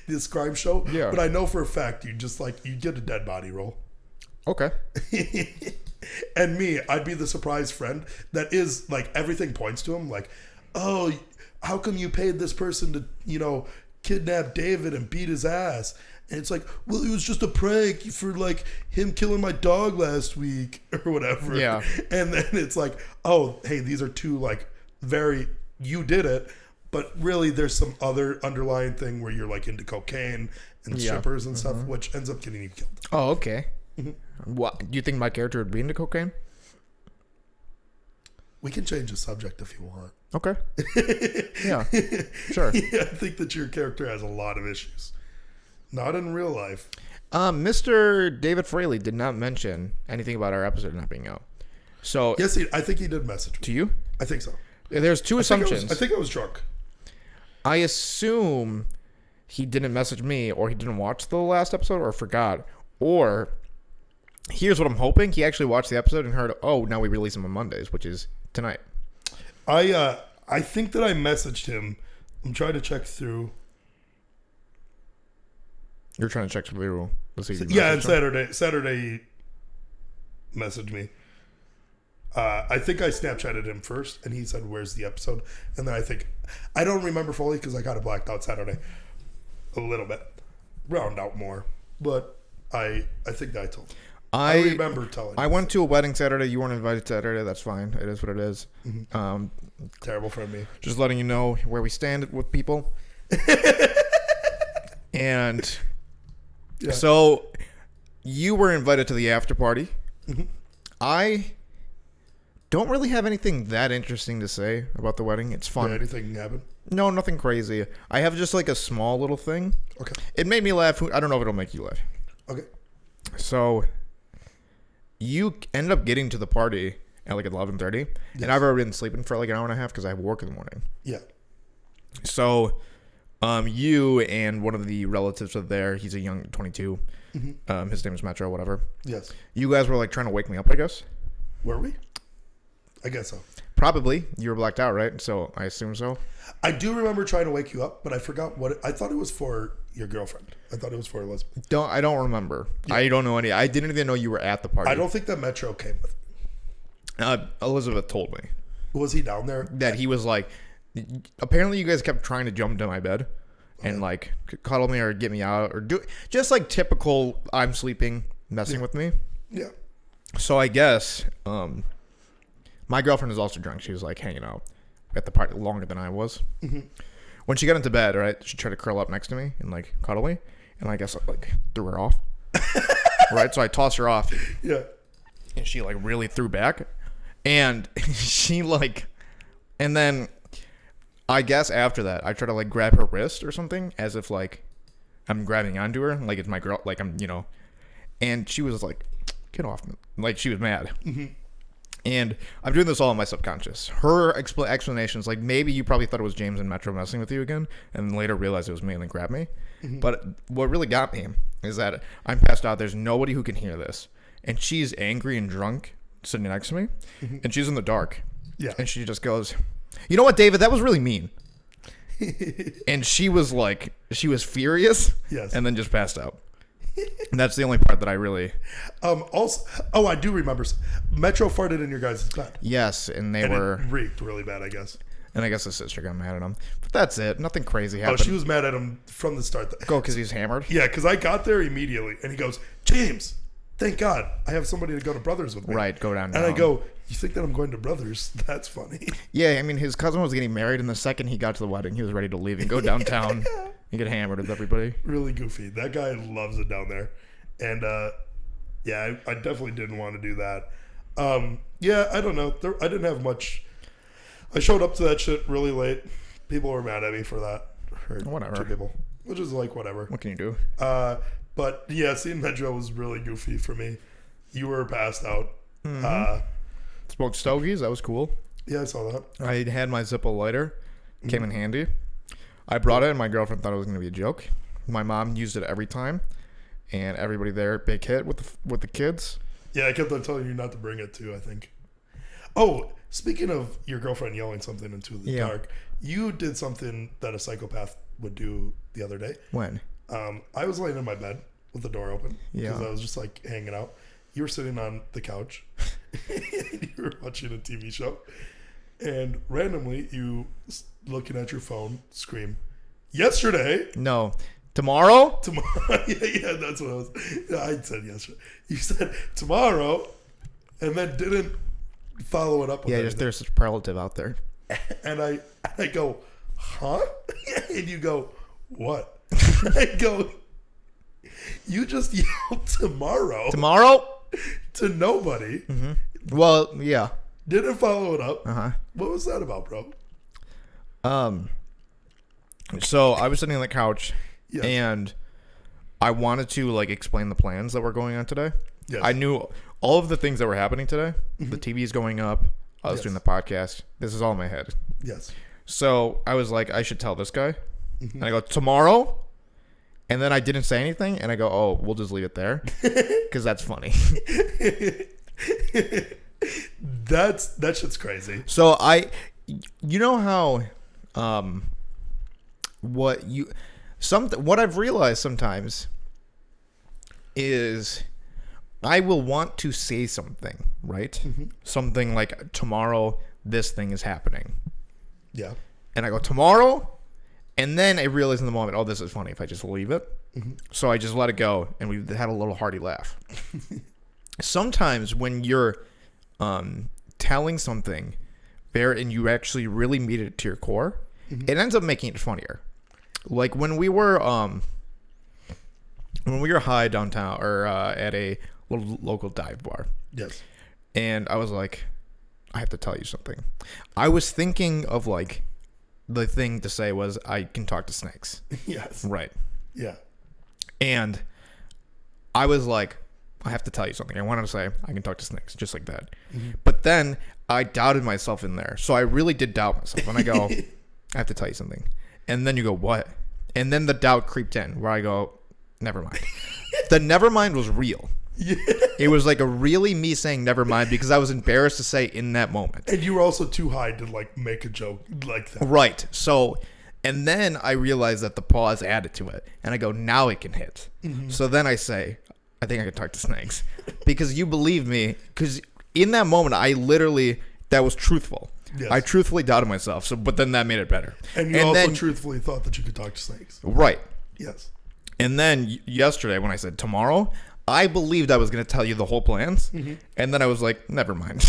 this crime show. Yeah. But I know for a fact you'd get a dead body role. Okay. And me, I'd be the surprise friend that is like everything points to him like, oh, how come you paid this person to, kidnap David and beat his ass? And it's like, well, it was just a prank for like him killing my dog last week or whatever. Yeah. And then it's like, oh, hey, these are two like you did it, but really there's some other underlying thing where you're like into cocaine and strippers and stuff, which ends up getting you killed. Oh, okay. What do you think my character would be into cocaine? We can change the subject if you want. Okay. Yeah. Sure. Yeah, I think that your character has a lot of issues. Not in real life. Mr. David Fraley did not mention anything about our episode not being out. So Yes, I think he did message me. to you, I think so. there's two assumptions. I think I was drunk. I assume he didn't message me, or he didn't watch the last episode, or forgot. Or here's what I'm hoping: he actually watched the episode and heard, "Oh, now we release them on Mondays," which is tonight. I think that I messaged him. I'm trying to check through. You're trying to check through. Let's see. Yeah, and Saturday he messaged me. I think I Snapchatted him first, and he said, "Where's the episode?" And then I don't remember fully because I kind of blacked out Saturday a little bit, round out more. But I think that I told him. I remember telling him. I went to a wedding Saturday. You weren't invited Saturday. That's fine. It is what it is. Mm-hmm. Terrible for me. Just letting you know where we stand with people. And Yeah. so you were invited to the after party. Mm-hmm. I don't really have anything that interesting to say about the wedding. It's fun. Did anything happen? No, nothing crazy. I have just like a small little thing. Okay. It made me laugh. I don't know if it'll make you laugh. Okay. So you ended up getting to the party at like 11:30, and I've already been sleeping for like an hour and a half because I have work in the morning. Yeah. So you and one of the relatives are there. He's a young 22. Mm-hmm. His name is Metro, whatever. Yes. You guys were like trying to wake me up, I guess. Were we? I guess so. Probably. You were blacked out, right? So I assume so. I do remember trying to wake you up, but I forgot I thought it was for your girlfriend. I thought it was for Elizabeth. I don't remember. Yeah. I don't know any. I didn't even know you were at the party. I don't think that Metro came with me. Elizabeth told me. Was he down there? That he was like, apparently you guys kept trying to jump into my bed and like cuddle me or get me out or do just like typical I'm sleeping messing with me. Yeah. So I guess my girlfriend is also drunk. She was like hanging out at the party longer than I was. Mm-hmm. When she got into bed, right, she tried to curl up next to me and like cuddle me, and I guess I like threw her off. Right, so I tossed her off. Yeah. And she like really threw back, and she like, and then I guess after that I tried to like grab her wrist or something as if like I'm grabbing onto her, like it's my girl, like I'm, and she was like, get off me. Like she was mad. Mm-hmm. And I'm doing this all in my subconscious. Her explanations, like maybe you probably thought it was James and Metro messing with you again, and later realized it was me and then grabbed me. Mm-hmm. But what really got me is that I'm passed out. There's nobody who can hear this. And she's angry and drunk sitting next to me. Mm-hmm. And she's in the dark. Yeah. And she just goes, you know what, David? That was really mean. And she was like, she was furious. Yes. And then just passed out. And that's the only part that I really. Also, I do remember. Metro farted in your guys' bed. Yes, and it reeked really bad, I guess. And I guess his sister got mad at him. But that's it. Nothing crazy happened. Oh, she was mad at him from the start. Go, because he's hammered? Yeah, because I got there immediately, and he goes, James, thank God I have somebody to go to Brothers with me. Right, go down. And I go, you think that I'm going to Brothers? That's funny. Yeah, I mean, his cousin was getting married, and the second he got to the wedding, he was ready to leave and go downtown and get hammered with everybody. Really goofy. That guy loves it down there. And, yeah, I definitely didn't want to do that. Yeah, I don't know. I didn't have much. I showed up to that shit really late. People were mad at me for that. Whatever. 2 people. Which is like, whatever. What can you do? But, yeah, seeing that Joe was really goofy for me. You were passed out. Mm-hmm. Smoked stogies. That was cool. Yeah, I saw that. I had my Zippo lighter. Came in handy. I brought it, and my girlfriend thought it was going to be a joke. My mom used it every time. And everybody there, big hit with the kids. Yeah, I kept on telling you not to bring it too, I think. Oh, speaking of your girlfriend yelling something into the dark, you did something that a psychopath would do the other day. When? I was laying in my bed with the door open because Yeah. I was just like hanging out. You were sitting on the couch. You were watching a TV show. And randomly, you, looking at your phone, scream, "Yesterday!" No. Tomorrow? Tomorrow. yeah, that's what I was. Yeah, I said yesterday. You said tomorrow, and then didn't follow it up with Yeah, there's a superlative out there. And I go, huh? And you go, what? I go, you just yelled tomorrow. Tomorrow? To nobody. Mm-hmm. Well, yeah. Didn't follow it up. Uh-huh. What was that about, bro? So I was sitting on the couch, Yes. and I wanted to like explain the plans that were going on today. Yes. I knew all of the things that were happening today. Mm-hmm. The TV's going up. I was doing the podcast. This is all in my head. Yes. So I was like, I should tell this guy. Mm-hmm. And I go, tomorrow? And then I didn't say anything. And I go, oh, we'll just leave it there. Because that's funny. That shit's crazy. So you know how, what I've realized sometimes is I will want to say something, right? Mm-hmm. Something like, tomorrow, this thing is happening. Yeah. And I go, tomorrow? And then I realize in the moment, oh, this is funny if I just leave it. Mm-hmm. So I just let it go, and we had a little hearty laugh. Sometimes when you're telling something and you actually really meet it to your core, mm-hmm. it ends up making it funnier. Like when we were high downtown or at a little local dive bar. Yes. And I was like, I have to tell you something. I was thinking of like the thing to say was I can talk to snakes. Yes. Right. Yeah. And I was like, I have to tell you something. I wanted to say I can talk to snakes just like that. Mm-hmm. But then I doubted myself in there. So I really did doubt myself. And I go, I have to tell you something. And then you go, what? And then the doubt creeped in where I go, never mind. The never mind was real. Yeah. It was like a really me saying never mind because I was embarrassed to say in that moment. And you were also too high to like make a joke like that. Right. So, and then I realized that the pause added to it. And I go, now it can hit. Mm-hmm. So then I say, I think I can talk to snakes. Because you believe me. Because in that moment, I literally, that was truthful. Yes. I truthfully doubted myself. So, but then that made it better. And you also truthfully thought that you could talk to snakes. Right. Yes. And then yesterday when I said tomorrow, I believed I was going to tell you the whole plans. Mm-hmm. And then I was like, never mind.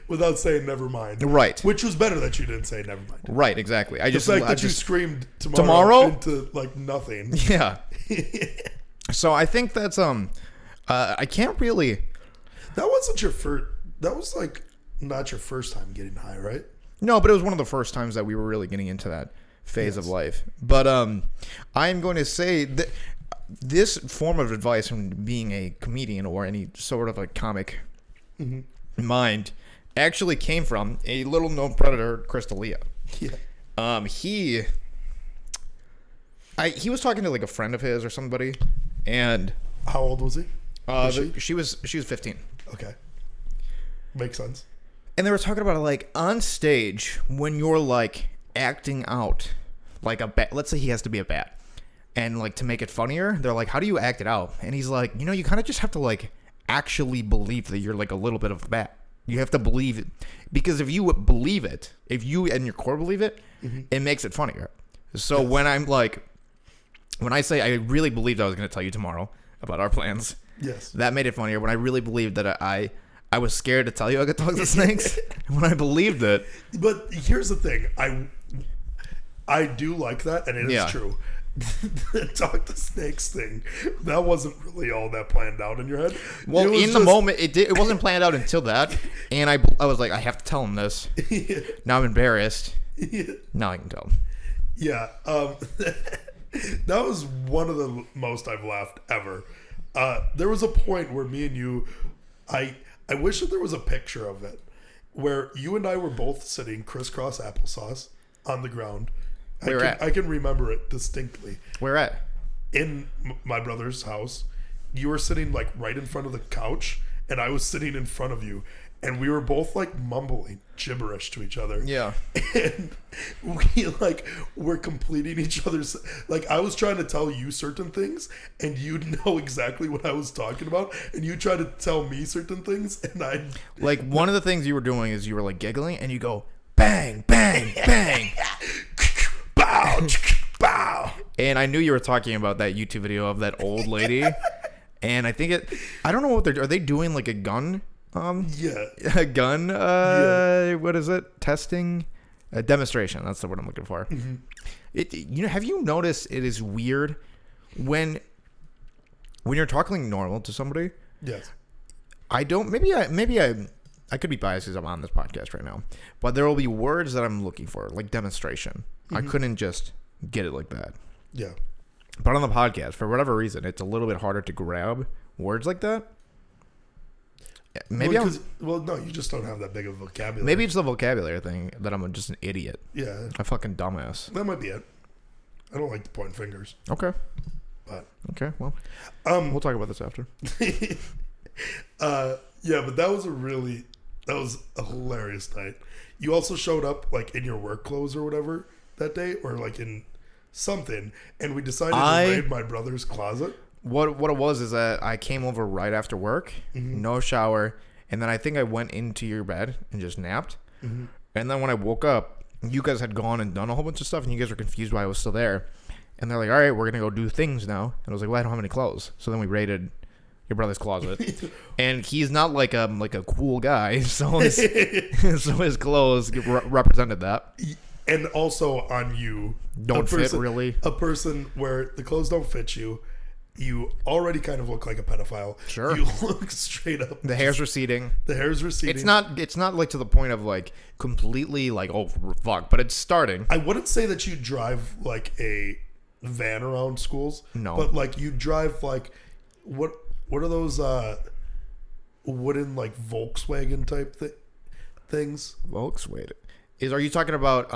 Without saying never mind. Right. Which was better that you didn't say never mind. Right, exactly. The fact that you screamed tomorrow into like nothing. Yeah. So I think that's I can't really. That wasn't your first. That was like not your first time getting high, right? No, but it was one of the first times that we were really getting into that phase of life. But I am going to say that this form of advice from being a comedian or any sort of a comic mind actually came from a little known predator, Chris D'Elia. Yeah. He was talking to like a friend of his or somebody, and how old was he? She was 15. Okay, makes sense. And they were talking about like on stage when you're like acting out like a bat. Let's say he has to be a bat, and like to make it funnier, they're like, how do you act it out? And he's like, you kind of just have to like actually believe that you're like a little bit of a bat. You have to believe it, because if you believe it, if you and your core believe it, it makes it funnier. So when I'm like, when I say I really believed I was going to tell you tomorrow about our plans, Yes. That made it funnier when I really believed that I was scared to tell you I could talk to snakes. And when I believed it. But here's the thing. I do like that, and it is true. The talk to snakes thing, that wasn't really all that planned out in your head. Well, in the moment, it wasn't planned out until that. And I was like, I have to tell him this. Yeah. Now I'm embarrassed. Yeah. Now I can tell him. Yeah. That was one of the most I've laughed ever. There was a point where me and you, I wish that there was a picture of it, where you and I were both sitting crisscross applesauce on the ground. I can remember it distinctly. Where at? In my brother's house. You were sitting like right in front of the couch, and I was sitting in front of you, and we were both like mumbling gibberish to each other. Yeah. And we like were completing each other's, like I was trying to tell you certain things, and you'd know exactly what I was talking about, and you tried to tell me certain things, and I like one of the things you were doing is you were like giggling, and you go bang, bang, bang. bow, bow. And I knew you were talking about that YouTube video of that old lady. And I think I don't know what are they doing, like a gun? Yeah. A gun, what is it? Testing? A demonstration. That's the word I'm looking for. Mm-hmm. Have you noticed it is weird when you're talking normal to somebody? Yes. I don't, maybe I could be biased because I'm on this podcast right now, but there will be words that I'm looking for, like demonstration. Mm-hmm. I couldn't just get it like that. Yeah. But on the podcast, for whatever reason, it's a little bit harder to grab words like that. Maybe no, you just don't have that big of a vocabulary. Maybe it's the vocabulary thing that I'm just an idiot. Yeah. A fucking dumbass. That might be it. I don't like to point fingers. Okay. But okay, well, we'll talk about this after. Yeah, but that was a hilarious night. You also showed up like in your work clothes or whatever that day, or like in something, and we decided to raid my brother's closet. What it was is that I came over right after work, no shower, and then I think I went into your bed and just napped. Mm-hmm. And then when I woke up, you guys had gone and done a whole bunch of stuff, and you guys were confused why I was still there. And they're like, all right, we're going to go do things now. And I was like, well, I don't have any clothes. So then we raided your brother's closet. And he's not like a cool guy, so his clothes represented that. And also on you. Don't fit, really. A person where the clothes don't fit you. You already kind of look like a pedophile. Sure. You look straight up. The hair's receding. It's not like to the point of like completely like, oh fuck, but it's starting. I wouldn't say that you drive like a van around schools. No. But like you drive like what are those wooden like Volkswagen type things? Volkswagen. Are you talking about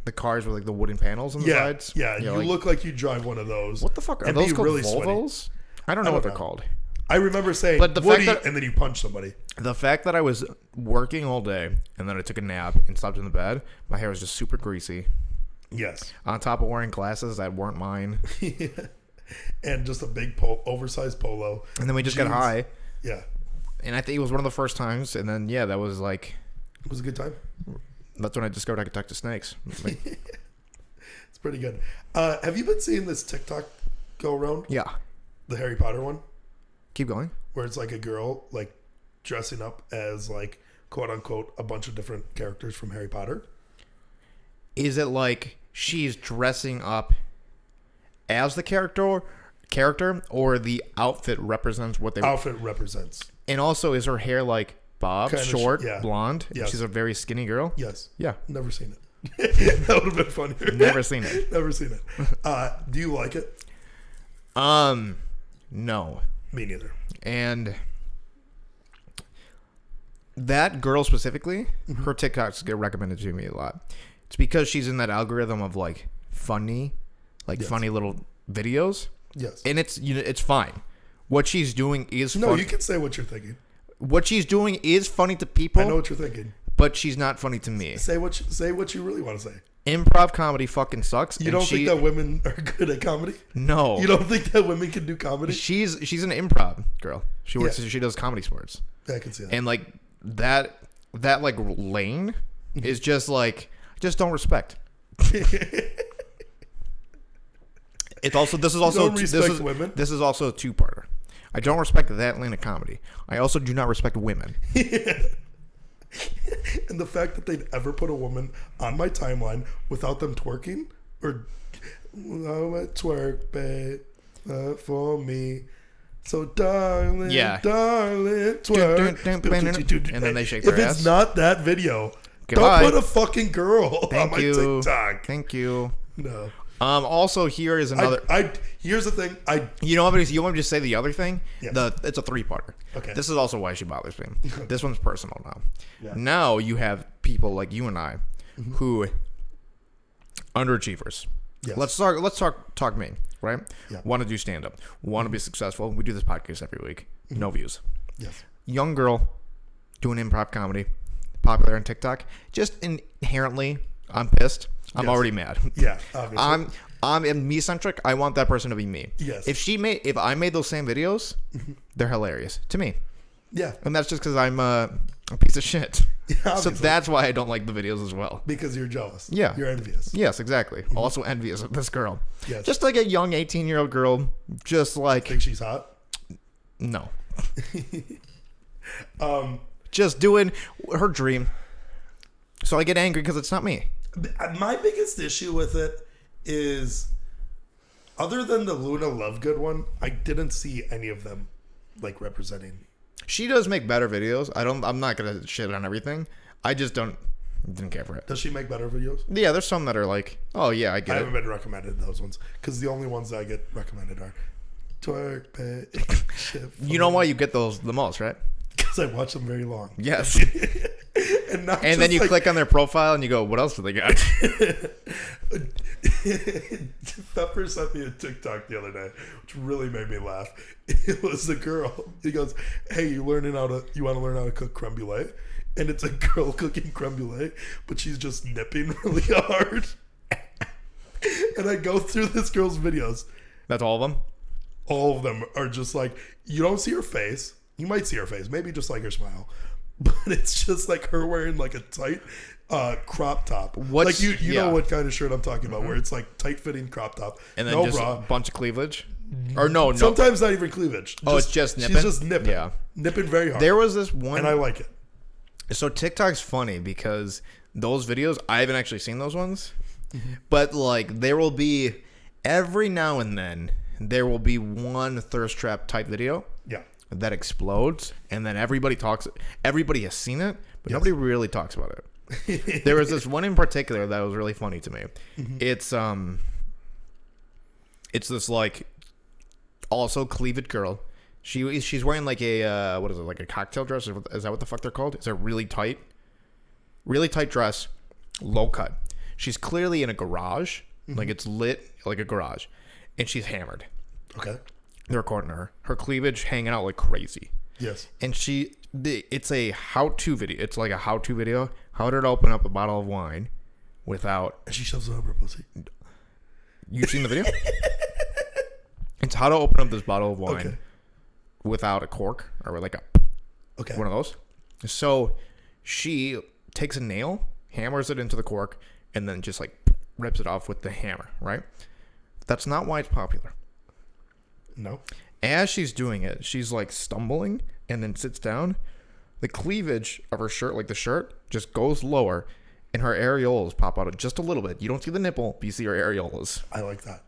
the cars with like the wooden panels on the sides? Yeah, you look like you drive one of those. What the fuck are those called? Really Volvos? Sweaty. I don't know what they're called. I remember saying Woody, and then you punch somebody. The fact that I was working all day and then I took a nap and slept in the bed, my hair was just super greasy. Yes. On top of wearing glasses that weren't mine. Yeah. And just a big oversized polo. And then we just got high. Yeah. And I think it was one of the first times. And then, that was like... It was a good time. That's when I discovered I could talk to snakes. Like, it's pretty good. Have you been seeing this TikTok go around? Yeah. The Harry Potter one? Keep going. Where it's like a girl like dressing up as like quote unquote a bunch of different characters from Harry Potter. Is it like she's dressing up as the character or the outfit represents what they... Outfit represents. And also, is her hair like bob, kind of short, blonde? Yes. She's a very skinny girl? Yes. Yeah. Never seen it. That would have been funnier. Never seen it. Never seen it. Do you like it? No. Me neither. And that girl specifically, her TikToks get recommended to me a lot. It's because she's in that algorithm of like funny little videos. Yes. And it's fine. What she's doing is funny. No, you can say what you're thinking. What she's doing is funny to people. I know what you're thinking. But she's not funny to me. Say what you really want to say. Improv comedy fucking sucks. You don't think that women are good at comedy? No. You don't think that women can do comedy? She's an improv girl. She works. She does comedy sports. Yeah, I can see that. And like that like lane is just like just don't respect. It's also this is also women. This is also a two-parter. I don't respect that lane of comedy. I also do not respect women. And the fact that they'd ever put a woman on my timeline without them twerking or twerk, babe, for me. So darling, darling, twerk. And then they shake their If ass. it's not that video, Goodbye. don't put a fucking girl on my you. TikTok. Thank you. No. Also, here is another. Here's the thing. You want me to just say the other thing? Yes. It's a 3-parter. Okay. This is also why she bothers me. This one's personal now. Yeah. Now you have people like you and I, who underachievers. Yes. Let's talk me, right? Yeah. Want to do stand up. Want to be successful. We do this podcast every week. No views. Yes. Young girl doing improv comedy, popular on TikTok. Just inherently, I'm pissed. I'm already mad. Yeah, obviously. I'm me centric. I want that person to be me. Yes. If I made those same videos, they're hilarious to me. Yeah. And that's just because I'm a piece of shit. Yeah, so obviously. that's why I don't like the videos as well. Because you're jealous. Yeah. You're envious. Yes, exactly. Also envious of this girl. Yes. Just like a young 18-year-old girl. Just like Think she's hot? no. Just doing her dream. So I get angry because it's not me. My biggest issue with it is, other than the Luna Lovegood one, I didn't see any of them like representing. She does make better videos. I'm not gonna shit on everything. I just didn't care for it. Does she make better videos? Yeah, there's some that are like, oh yeah, I I get haven't it. been recommended those ones because the only ones that I get recommended are twerk, shit. You know why you get those the most, right? Because I watch them very long. Yes. and then you click on their profile and you go, what else do they got? Pepper sent me a TikTok the other day, which really made me laugh. It was a girl. He goes, "Hey, you want to learn how to cook creme brulee?" And it's a girl cooking creme brulee, but she's just nipping really hard. And I go through this girl's videos. That's all of them? All of them are just like, you don't see her face. You might see her face, maybe just like her smile, but it's just like her wearing like a tight crop top. What's- like you yeah. know what kind of shirt I'm talking about, where it's like tight fitting crop top, And then no just bra. a bunch of cleavage? Or no. Sometimes not even cleavage. Oh, it's just nipping? She's just nipping. Yeah. Nipping very hard. There was this one. and I like it. So TikTok's funny because those videos, I haven't actually seen those ones, but like there will be every now and then there will be one thirst trap type video Yeah. that explodes, and then everybody has seen it, but nobody really talks about it. There was this one in particular that was really funny to me. It's this like also cleavage girl. She's wearing like a what is it, like a cocktail dress? Is that what the fuck they're called? It's a really tight dress, low cut. She's clearly in a garage, like it's lit like a garage, and she's hammered. Okay. They're recording her. Her cleavage hanging out like crazy. Yes. And it's a how-to video. It's like a how-to video. How to open up a bottle of wine without... And she shoves it up her pussy. You've seen the video? It's how to open up this bottle of wine Okay. without a cork or like Okay. one of those. So she takes a nail, hammers it into the cork, and then just like rips it off with the hammer, right? That's not why it's popular. No. As she's doing it, she's like stumbling and then sits down. The cleavage of her shirt, like the shirt, just goes lower, and her areolas pop out just a little bit. You don't see the nipple, but you see her areolas. I like that.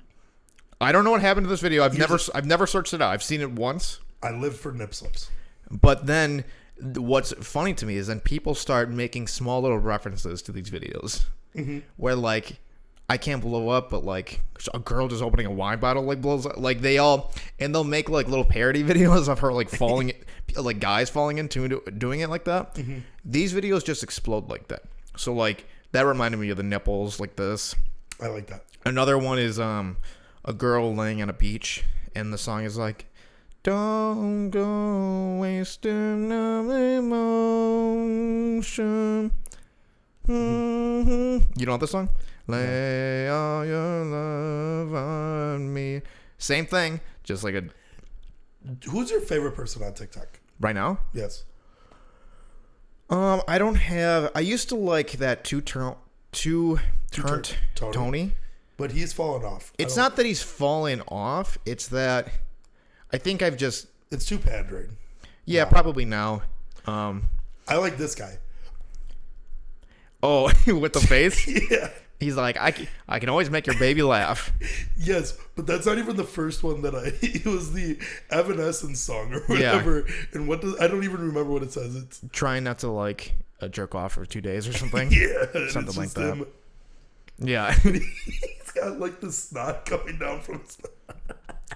I don't know what happened to this video. I've never searched it out. I've seen it once. I live for nip slips. But then what's funny to me is then people start making small little references to these videos where like I can't blow up, but like a girl just opening a wine bottle like blows up. Like they'll make like little parody videos of her like falling, like guys falling into doing it like that. These videos just explode like that. So like that reminded me of the nipples like this. I like that. Another one is a girl laying on a beach, and the song is like, "Don't go wasting no emotion." You know this song? Lay all your love on me. Same thing, just like a Who's your favorite person on TikTok? right now. Yes. I don't have. I used to like that two-turnt Tony. But he's fallen off. It's not that he's fallen off. It's that I think I've just It's too pandering. Yeah, probably now. I like this guy. Oh, with the face? Yeah. He's like, I can always make your baby laugh. Yes, but that's not even the first one that it was the Evanescence song or whatever. Yeah. And I don't even remember what it says. It's trying not to like jerk off for 2 days or something. Yeah. Something like that. Him. Yeah. He's got like the snot coming down from his mouth.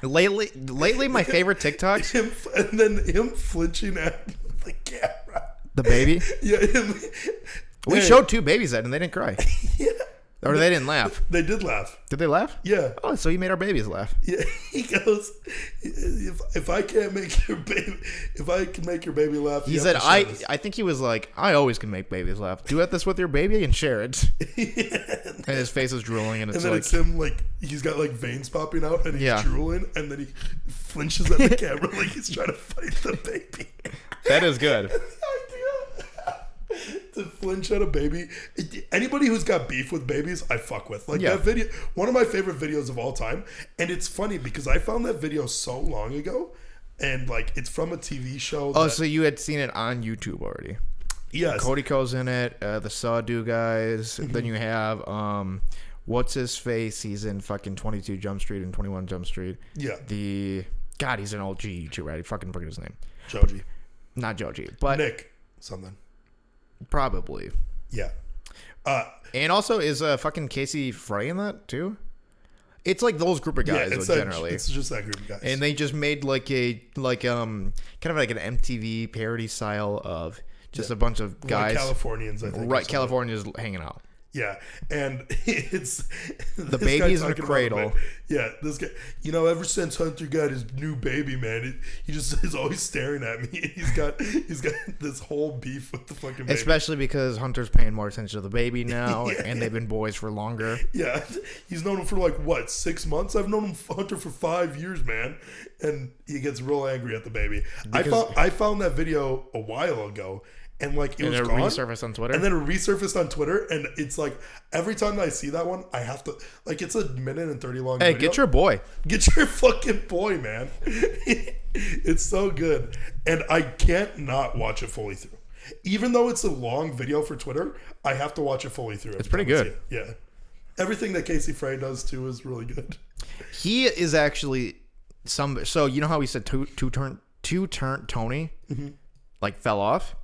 Lately, my favorite TikToks. And then him flinching at the camera. The baby? Yeah, him. We showed 2 babies that and they didn't cry. Yeah. Or they didn't laugh. They did laugh. Did they laugh? Yeah. Oh, so you made our babies laugh. Yeah. He goes, if I can't make your baby, if I can make your baby laugh, He said, I think he was like, I always can make babies laugh. Do this with your baby and share it. Yeah. And his face is drooling and it's then like. it's him, like, he's got, like, veins popping out and he's drooling and then he flinches at the camera like he's trying to fight the baby. That is good. To flinch at a baby. Anybody who's got beef with babies, I fuck with. Like Yeah. that video, one of my favorite videos of all time. And it's funny because I found that video so long ago and like it's from a TV show. Oh, so you had seen it on YouTube already. Yes. Cody Ko's in it, the Sawdo guys. Then you have what's his face? He's in fucking 22 Jump Street and 21 Jump Street. Yeah. He's an old G YouTuber. I fucking forget his name. Joji. Not Joji, but Nick something. Probably. Yeah. And also, is fucking Casey Frey in that too? It's like those group of guys, generally. It's just that group of guys. And they just made kind of like an MTV parody style of just a bunch of guys, like Californians, I think. Right, Californians hanging out. Yeah, and it's the baby's in the cradle. Yeah, this guy. Ever since Hunter got his new baby, man, he just is always staring at me. He's got this whole beef with the fucking baby. Especially because Hunter's paying more attention to the baby now, Yeah. and they've been boys for longer. Yeah, he's known him for like what 6 months. I've known Hunter for 5 years, man, and he gets real angry at the baby. I found that video a while ago. And like it was gone. Resurfaced on Twitter. And then it resurfaced on Twitter. And it's like every time I see that one, I have to like it's a minute and 30 long video. Get your boy. Get your fucking boy, man. It's so good. And I can't not watch it fully through. Even though it's a long video for Twitter, I have to watch it fully through. It's pretty good. Yeah. Everything that Casey Frey does too is really good. He is actually so you know how we said two-turn Tony like fell off?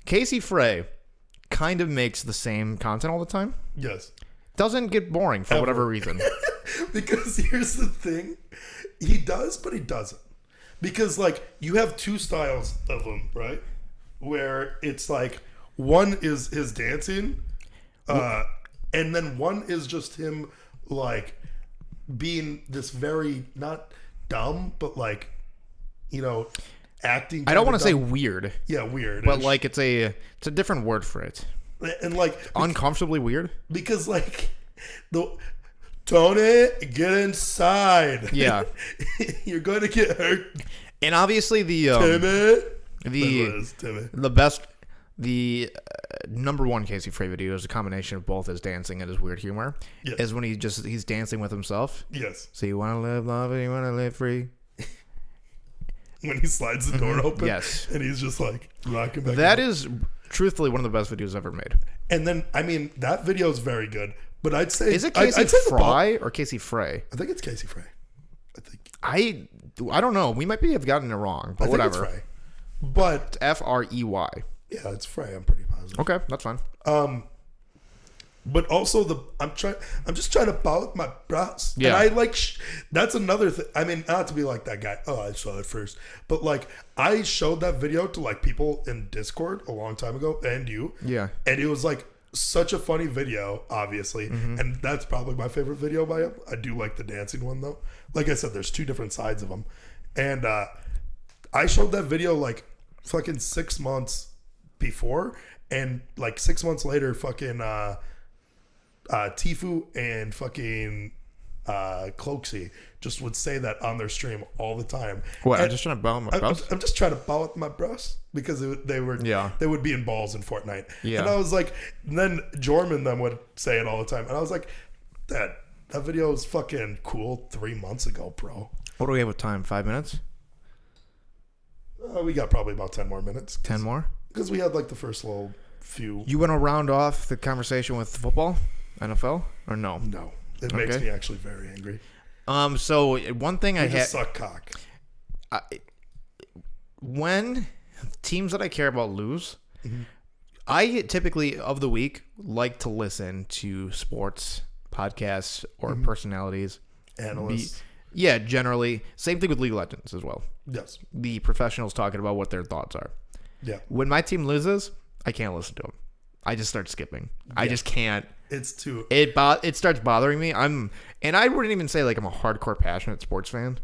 Casey Frey kind of makes the same content all the time. Yes. Doesn't get boring for whatever reason. Because here's the thing. He does, but he doesn't. Because, like, you have 2 styles of him, right? Where it's like, one is his dancing, and then one is just him, like, being this very, not dumb, but, like, acting. I don't want to say weird. Yeah, weird. But like it's a different word for it. And like uncomfortably weird. Because like Tony, get inside. Yeah. You're going to get hurt. And obviously the number one Casey Frey video is a combination of both his dancing and his weird humor. Yes. Is when he's dancing with himself. Yes. So you want to live love and you want to live free. When he slides the door open. Yes. And he's just like rocking back. That is truthfully one of the best videos ever made. And then, I mean, that video is very good. But I'd say... Is it Casey Frey or Casey Frey? I think it's Casey Frey. I don't know. We might have gotten it wrong, but whatever. It's Frey. But... F-R-E-Y. Yeah, it's Frey. I'm pretty positive. Okay, that's fine. But also I'm just trying to bow with my bros. Yeah. And I like, that's another thing. I mean, not to be like that guy. Oh, I saw it first. But like, I showed that video to like people in Discord a long time ago and you. Yeah. And it was like such a funny video, obviously. And that's probably my favorite video by him. I do like the dancing one though. Like I said, there's 2 different sides of him. And I showed that video like fucking 6 months before. And like 6 months later, fucking... Tifu and fucking Cloaksy just would say that on their stream all the time. What? I'm just trying to bow my bros? I'm just trying to bow with my bros because they would be in balls in Fortnite. Yeah. And I was like, and then Jorman them would say it all the time, and I was like, that video is fucking cool 3 months ago, bro. What do we have with time? 5 minutes? We got probably about 10 more minutes. 10 more? Because we had like the first little few. You want to round off the conversation with football, NFL, or no? No. It makes me actually very angry. So one thing I just suck cock. When teams that I care about lose, I typically, of the week, like to listen to sports podcasts or personalities. Analysts. Generally. Same thing with League of Legends as well. Yes. The professionals talking about what their thoughts are. Yeah. When my team loses, I can't listen to them. I just start skipping. I just can't. It's too. It starts bothering me. And I wouldn't even say like I'm a hardcore passionate sports fan.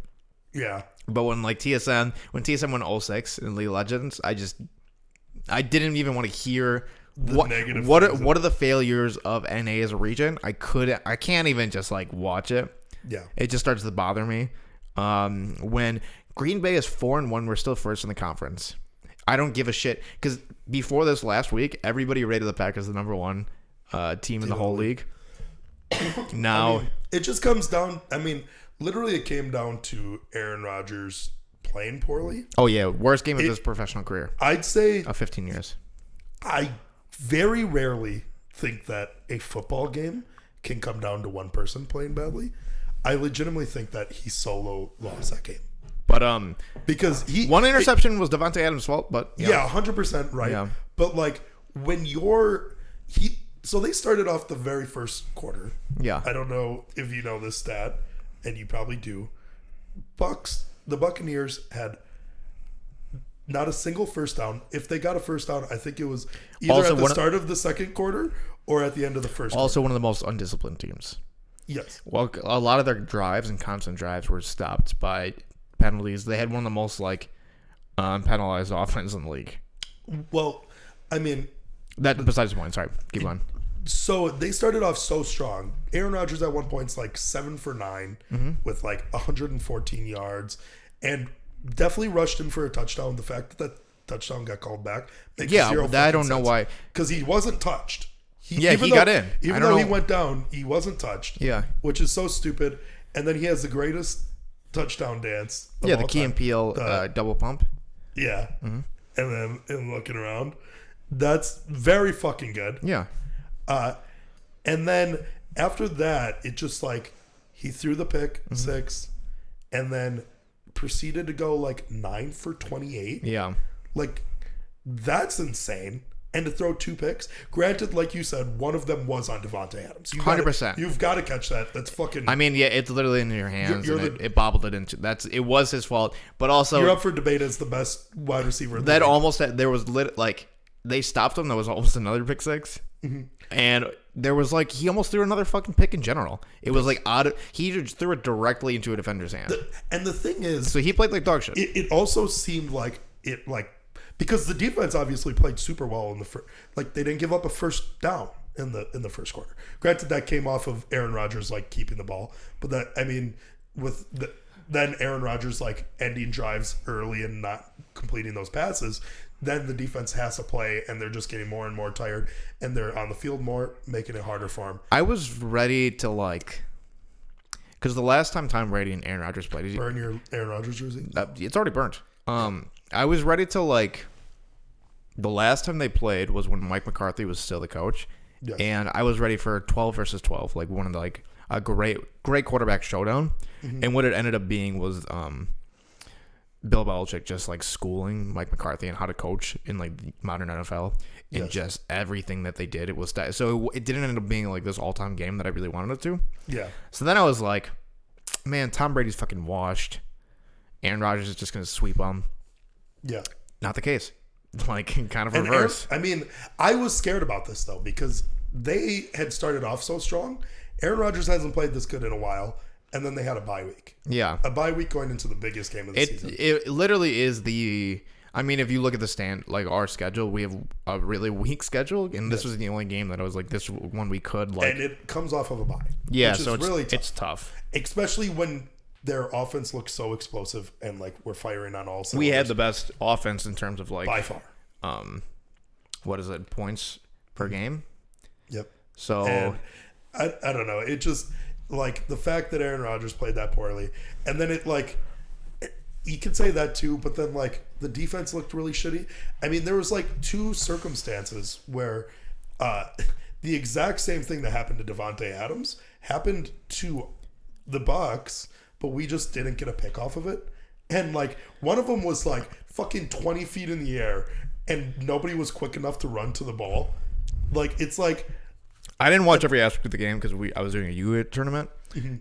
Yeah. But when TSM won 06 in League of Legends, I didn't even want to hear what are the failures of NA as a region. I can't even just like watch it. Yeah. It just starts to bother me. When Green Bay is 4-1, we're still first in the conference. I don't give a shit because before this last week, everybody rated the Packers the number one team in the whole league. Now it just comes down. Literally, it came down to Aaron Rodgers playing poorly. Oh yeah, worst game of his professional career. I'd say of 15 years. I very rarely think that a football game can come down to one person playing badly. I legitimately think that he solo lost that game. But because one interception was Devontae Adams' fault. But 100% right. Yeah. But like when so they started off the very first quarter. Yeah. I don't know if you know this stat, and you probably do. The Buccaneers had not a single first down. If they got a first down, I think it was either also at the start of the second quarter or at the end of the first also quarter. One of the most undisciplined teams. Yes. Well, a lot of their drives and constant drives were stopped by penalties. They had one of the most penalized offense in the league. Well, that besides the point. Sorry, keep on. So they started off so strong. Aaron Rodgers at one point is like 7 for 9 with like 114 yards, and definitely rushed in for a touchdown. The fact that touchdown got called back makes zero I don't know why. Because he wasn't touched. He got in. Even though he went down, he wasn't touched. Yeah. Which is so stupid. And then he has the greatest touchdown dance. The Key and Peele double pump. Yeah. Mm-hmm. And then looking around. That's very fucking good. Yeah. And then after that, it just like he threw the pick 6 and then proceeded to go like 9 for 28. Yeah. Like that's insane. And to throw 2 picks. Granted, like you said, one of them was on Devontae Adams. 100%. You've got to catch that. That's fucking. It's literally in your hands. It bobbled it into. It was his fault. But also, you're up for debate as the best wide receiver. In the league. There was they stopped him. There was almost another pick 6, and there was he almost threw another fucking pick in general. It was he just threw it directly into a defender's hand. And the thing is, so he played like dog shit. It also seemed like because the defense obviously played super well in the first. Like they didn't give up a first down in the first quarter. Granted, that came off of Aaron Rodgers keeping the ball, but then Aaron Rodgers ending drives early and not completing those passes. Then the defense has to play, and they're just getting more and more tired, and they're on the field more, making it harder for them. I was ready to because the last time Tom Brady and Aaron Rodgers played, burn your Aaron Rodgers jersey. It's already burnt. I was ready to the last time they played was when Mike McCarthy was still the coach, yes. And I was ready for 12 versus 12, one of the a great quarterback showdown. And what it ended up being was Bill Belichick just schooling Mike McCarthy on how to coach in the modern NFL, and just everything that they did. It was so it didn't end up being this all-time game that I really wanted it to. Yeah. So then I was like, man, Tom Brady's fucking washed. Aaron Rodgers is just going to sweep them. Yeah. Not the case. Kind of reverse. I was scared about this, though, because they had started off so strong. Aaron Rodgers hasn't played this good in a while, and then they had a bye week. Yeah. A bye week going into the biggest game of the season. It literally is if you look at the our schedule, we have a really weak schedule, and this was the only game that I was this one we could And it comes off of a bye. Yeah, so it's tough. Especially when their offense looks so explosive and we're firing on all cylinders. We had the best offense in terms of by far. What is it? Points per game? Yep. So and I don't know. It just the fact that Aaron Rodgers played that poorly, and then you could say that too, but then like the defense looked really shitty. I mean, there was like two circumstances where the exact same thing that happened to Devontae Adams happened to the Bucks, but we just didn't get a pick off of it. And like one of them was like fucking 20 feet in the air, and nobody was quick enough to run to the ball. Like it's like I didn't watch every aspect of the game because I was doing a U tournament,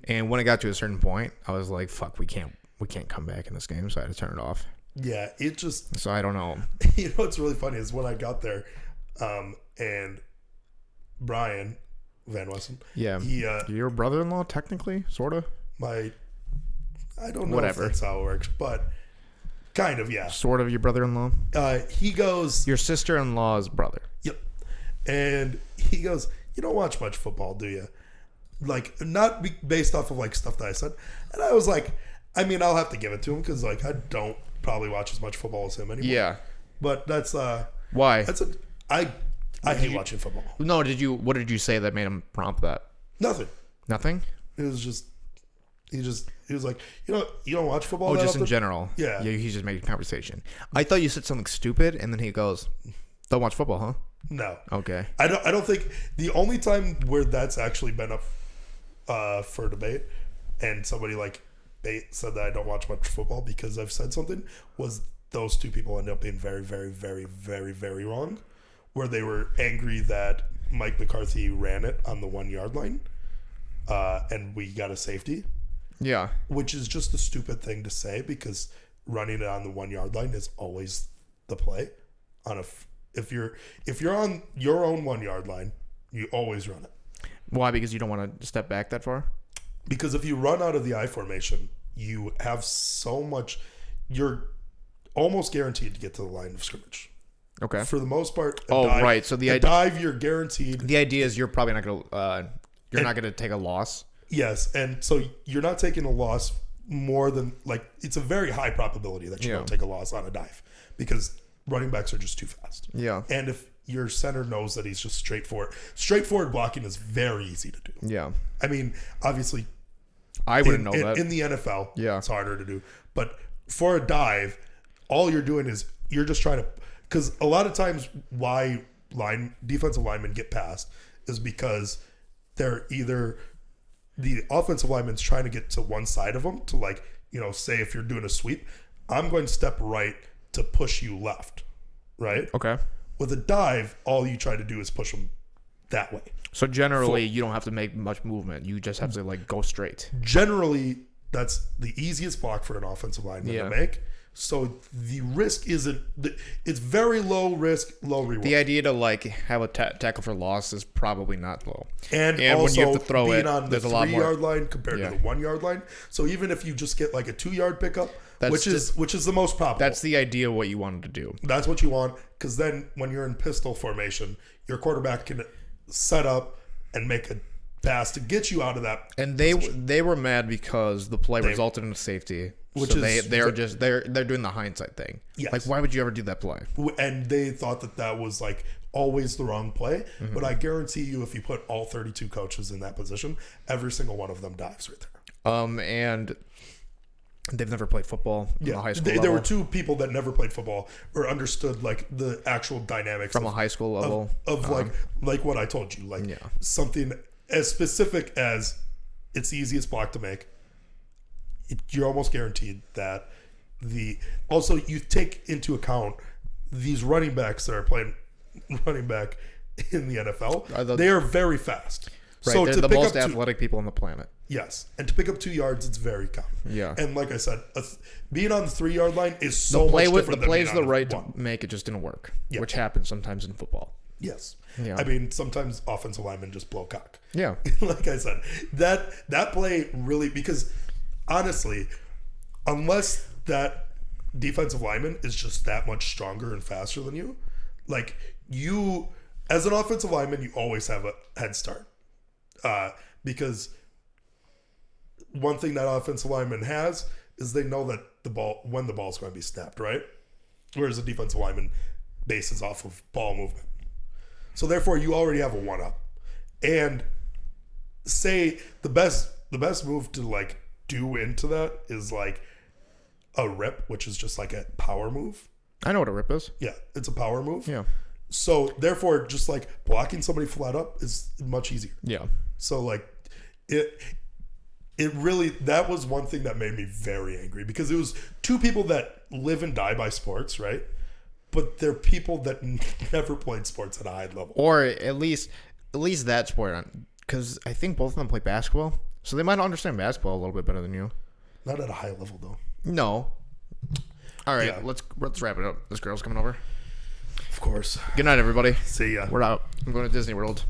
and when it got to a certain point, I was like, "Fuck, we can't come back in this game," so I had to turn it off. yeah, it just So I don't know. you know what's really funny is when I got there, and Brian Van Wessen, Yeah, he your brother-in-law, technically, sort of, I don't know Whatever. if that's how it works, but kind of, yeah. sort of your brother-in-law, He goes, your sister-in-law's brother. yep, and he goes, you don't watch much football, do you? Like, not based off of like stuff that I said, and I was like, I mean, I'll have to give it to him because like I don't probably watch as much football as him anymore. Yeah. But that's Why? I hate watching football. No, what did you say that made him prompt that? Nothing. Nothing? It was just he was like, you don't watch football. Oh, that just in often? general. Yeah. He's just making conversation. I thought you said something stupid, and then he goes, "Don't watch football, huh?" No. Okay. I don't think the only time where that's actually been up for debate, and somebody like they said that I don't watch much football because I've said something, was those two people ended up being very, very, very, very, very wrong, where they were angry that Mike McCarthy ran it on the 1 yard line, and we got a safety, Yeah. which is just a stupid thing to say because running it on the 1 yard line is always the play. If you're on your own 1 yard line, you always run it. Why? Because you don't want to step back that far? Because if you run out of the I formation, you have so much, you're almost guaranteed to get to the line of scrimmage. Okay. For the most part. Right. So the dive, you're guaranteed. The idea is you're probably not going to not going to take a loss. Yes, and so you're not taking a loss more than like it's a very high probability that you don't take a loss on a dive because running backs are just too fast. Yeah. And if your center knows that he's just straightforward blocking is very easy to do. Yeah. I mean, obviously, I wouldn't know that. In the NFL, Yeah. it's harder to do. But for a dive, all you're doing is you're just trying to, because a lot of times why defensive linemen get past is because they're either the offensive lineman's trying to get to one side of them to like, say if you're doing a sweep, I'm going to step right to push you left, right? Okay. With a dive, all you try to do is push them that way. So generally, you don't have to make much movement. You just have to like go straight. Generally, that's the easiest block for an offensive lineman to make. So the risk isn't. It's very low risk, low reward. The idea to like have a tackle for loss is probably not low. And also when you have to throw being it, on the there's a lot 3 more. yard line compared to the 1 yard line. So even if you just get like a 2 yard pickup, which is the most probable. That's the idea of what you wanted to do. That's what you want, because then when you're in pistol formation, your quarterback can set up and make a pass to get you out of that. And they were mad because the play resulted in a safety. Which so is they're doing the hindsight thing. Yes. Like, why would you ever do that play? And they thought that was like always the wrong play. Mm-hmm. But I guarantee you, if you put all 32 coaches in that position, every single one of them dives right there. And they've never played football from a high school level. There were two people that never played football or understood like the actual dynamics from a high school level of like what I told you, like something as specific as it's the easiest block to make. You're almost guaranteed that also you take into account these running backs that are playing running back in the NFL. They are very fast. Right, So they're to the pick most up athletic people on the planet. Yes, and to pick up 2 yards, it's very common. Yeah, and like I said, being on the 3 yard line is so much different. The play is the right to make, it just didn't work, which happens sometimes in football. Yes. Yeah. I mean, sometimes offensive linemen just blow cock. Yeah. Like I said, that play really, because honestly, unless that defensive lineman is just that much stronger and faster than you, like you, as an offensive lineman, you always have a head start. Because one thing that offensive lineman has is they know that when the ball's going to be snapped, right? Whereas a defensive lineman bases off of ball movement. So therefore, you already have a 1-up. And say the best move to like do into that is like a rip, which is just like a power move. I know what a rip is. Yeah, it's a power move. Yeah. So therefore, just like blocking somebody flat up is much easier. Yeah. So like it really, that was one thing that made me very angry, because it was two people that live and die by sports, right? But they're people that never played sports at a high level. Or at least that sport, because I think both of them play basketball, so they might understand basketball a little bit better than you. Not at a high level though. No. All right, Yeah. let's wrap it up. This girl's coming over. Of course. Good night, everybody. See ya. We're out. I'm going to Disney World.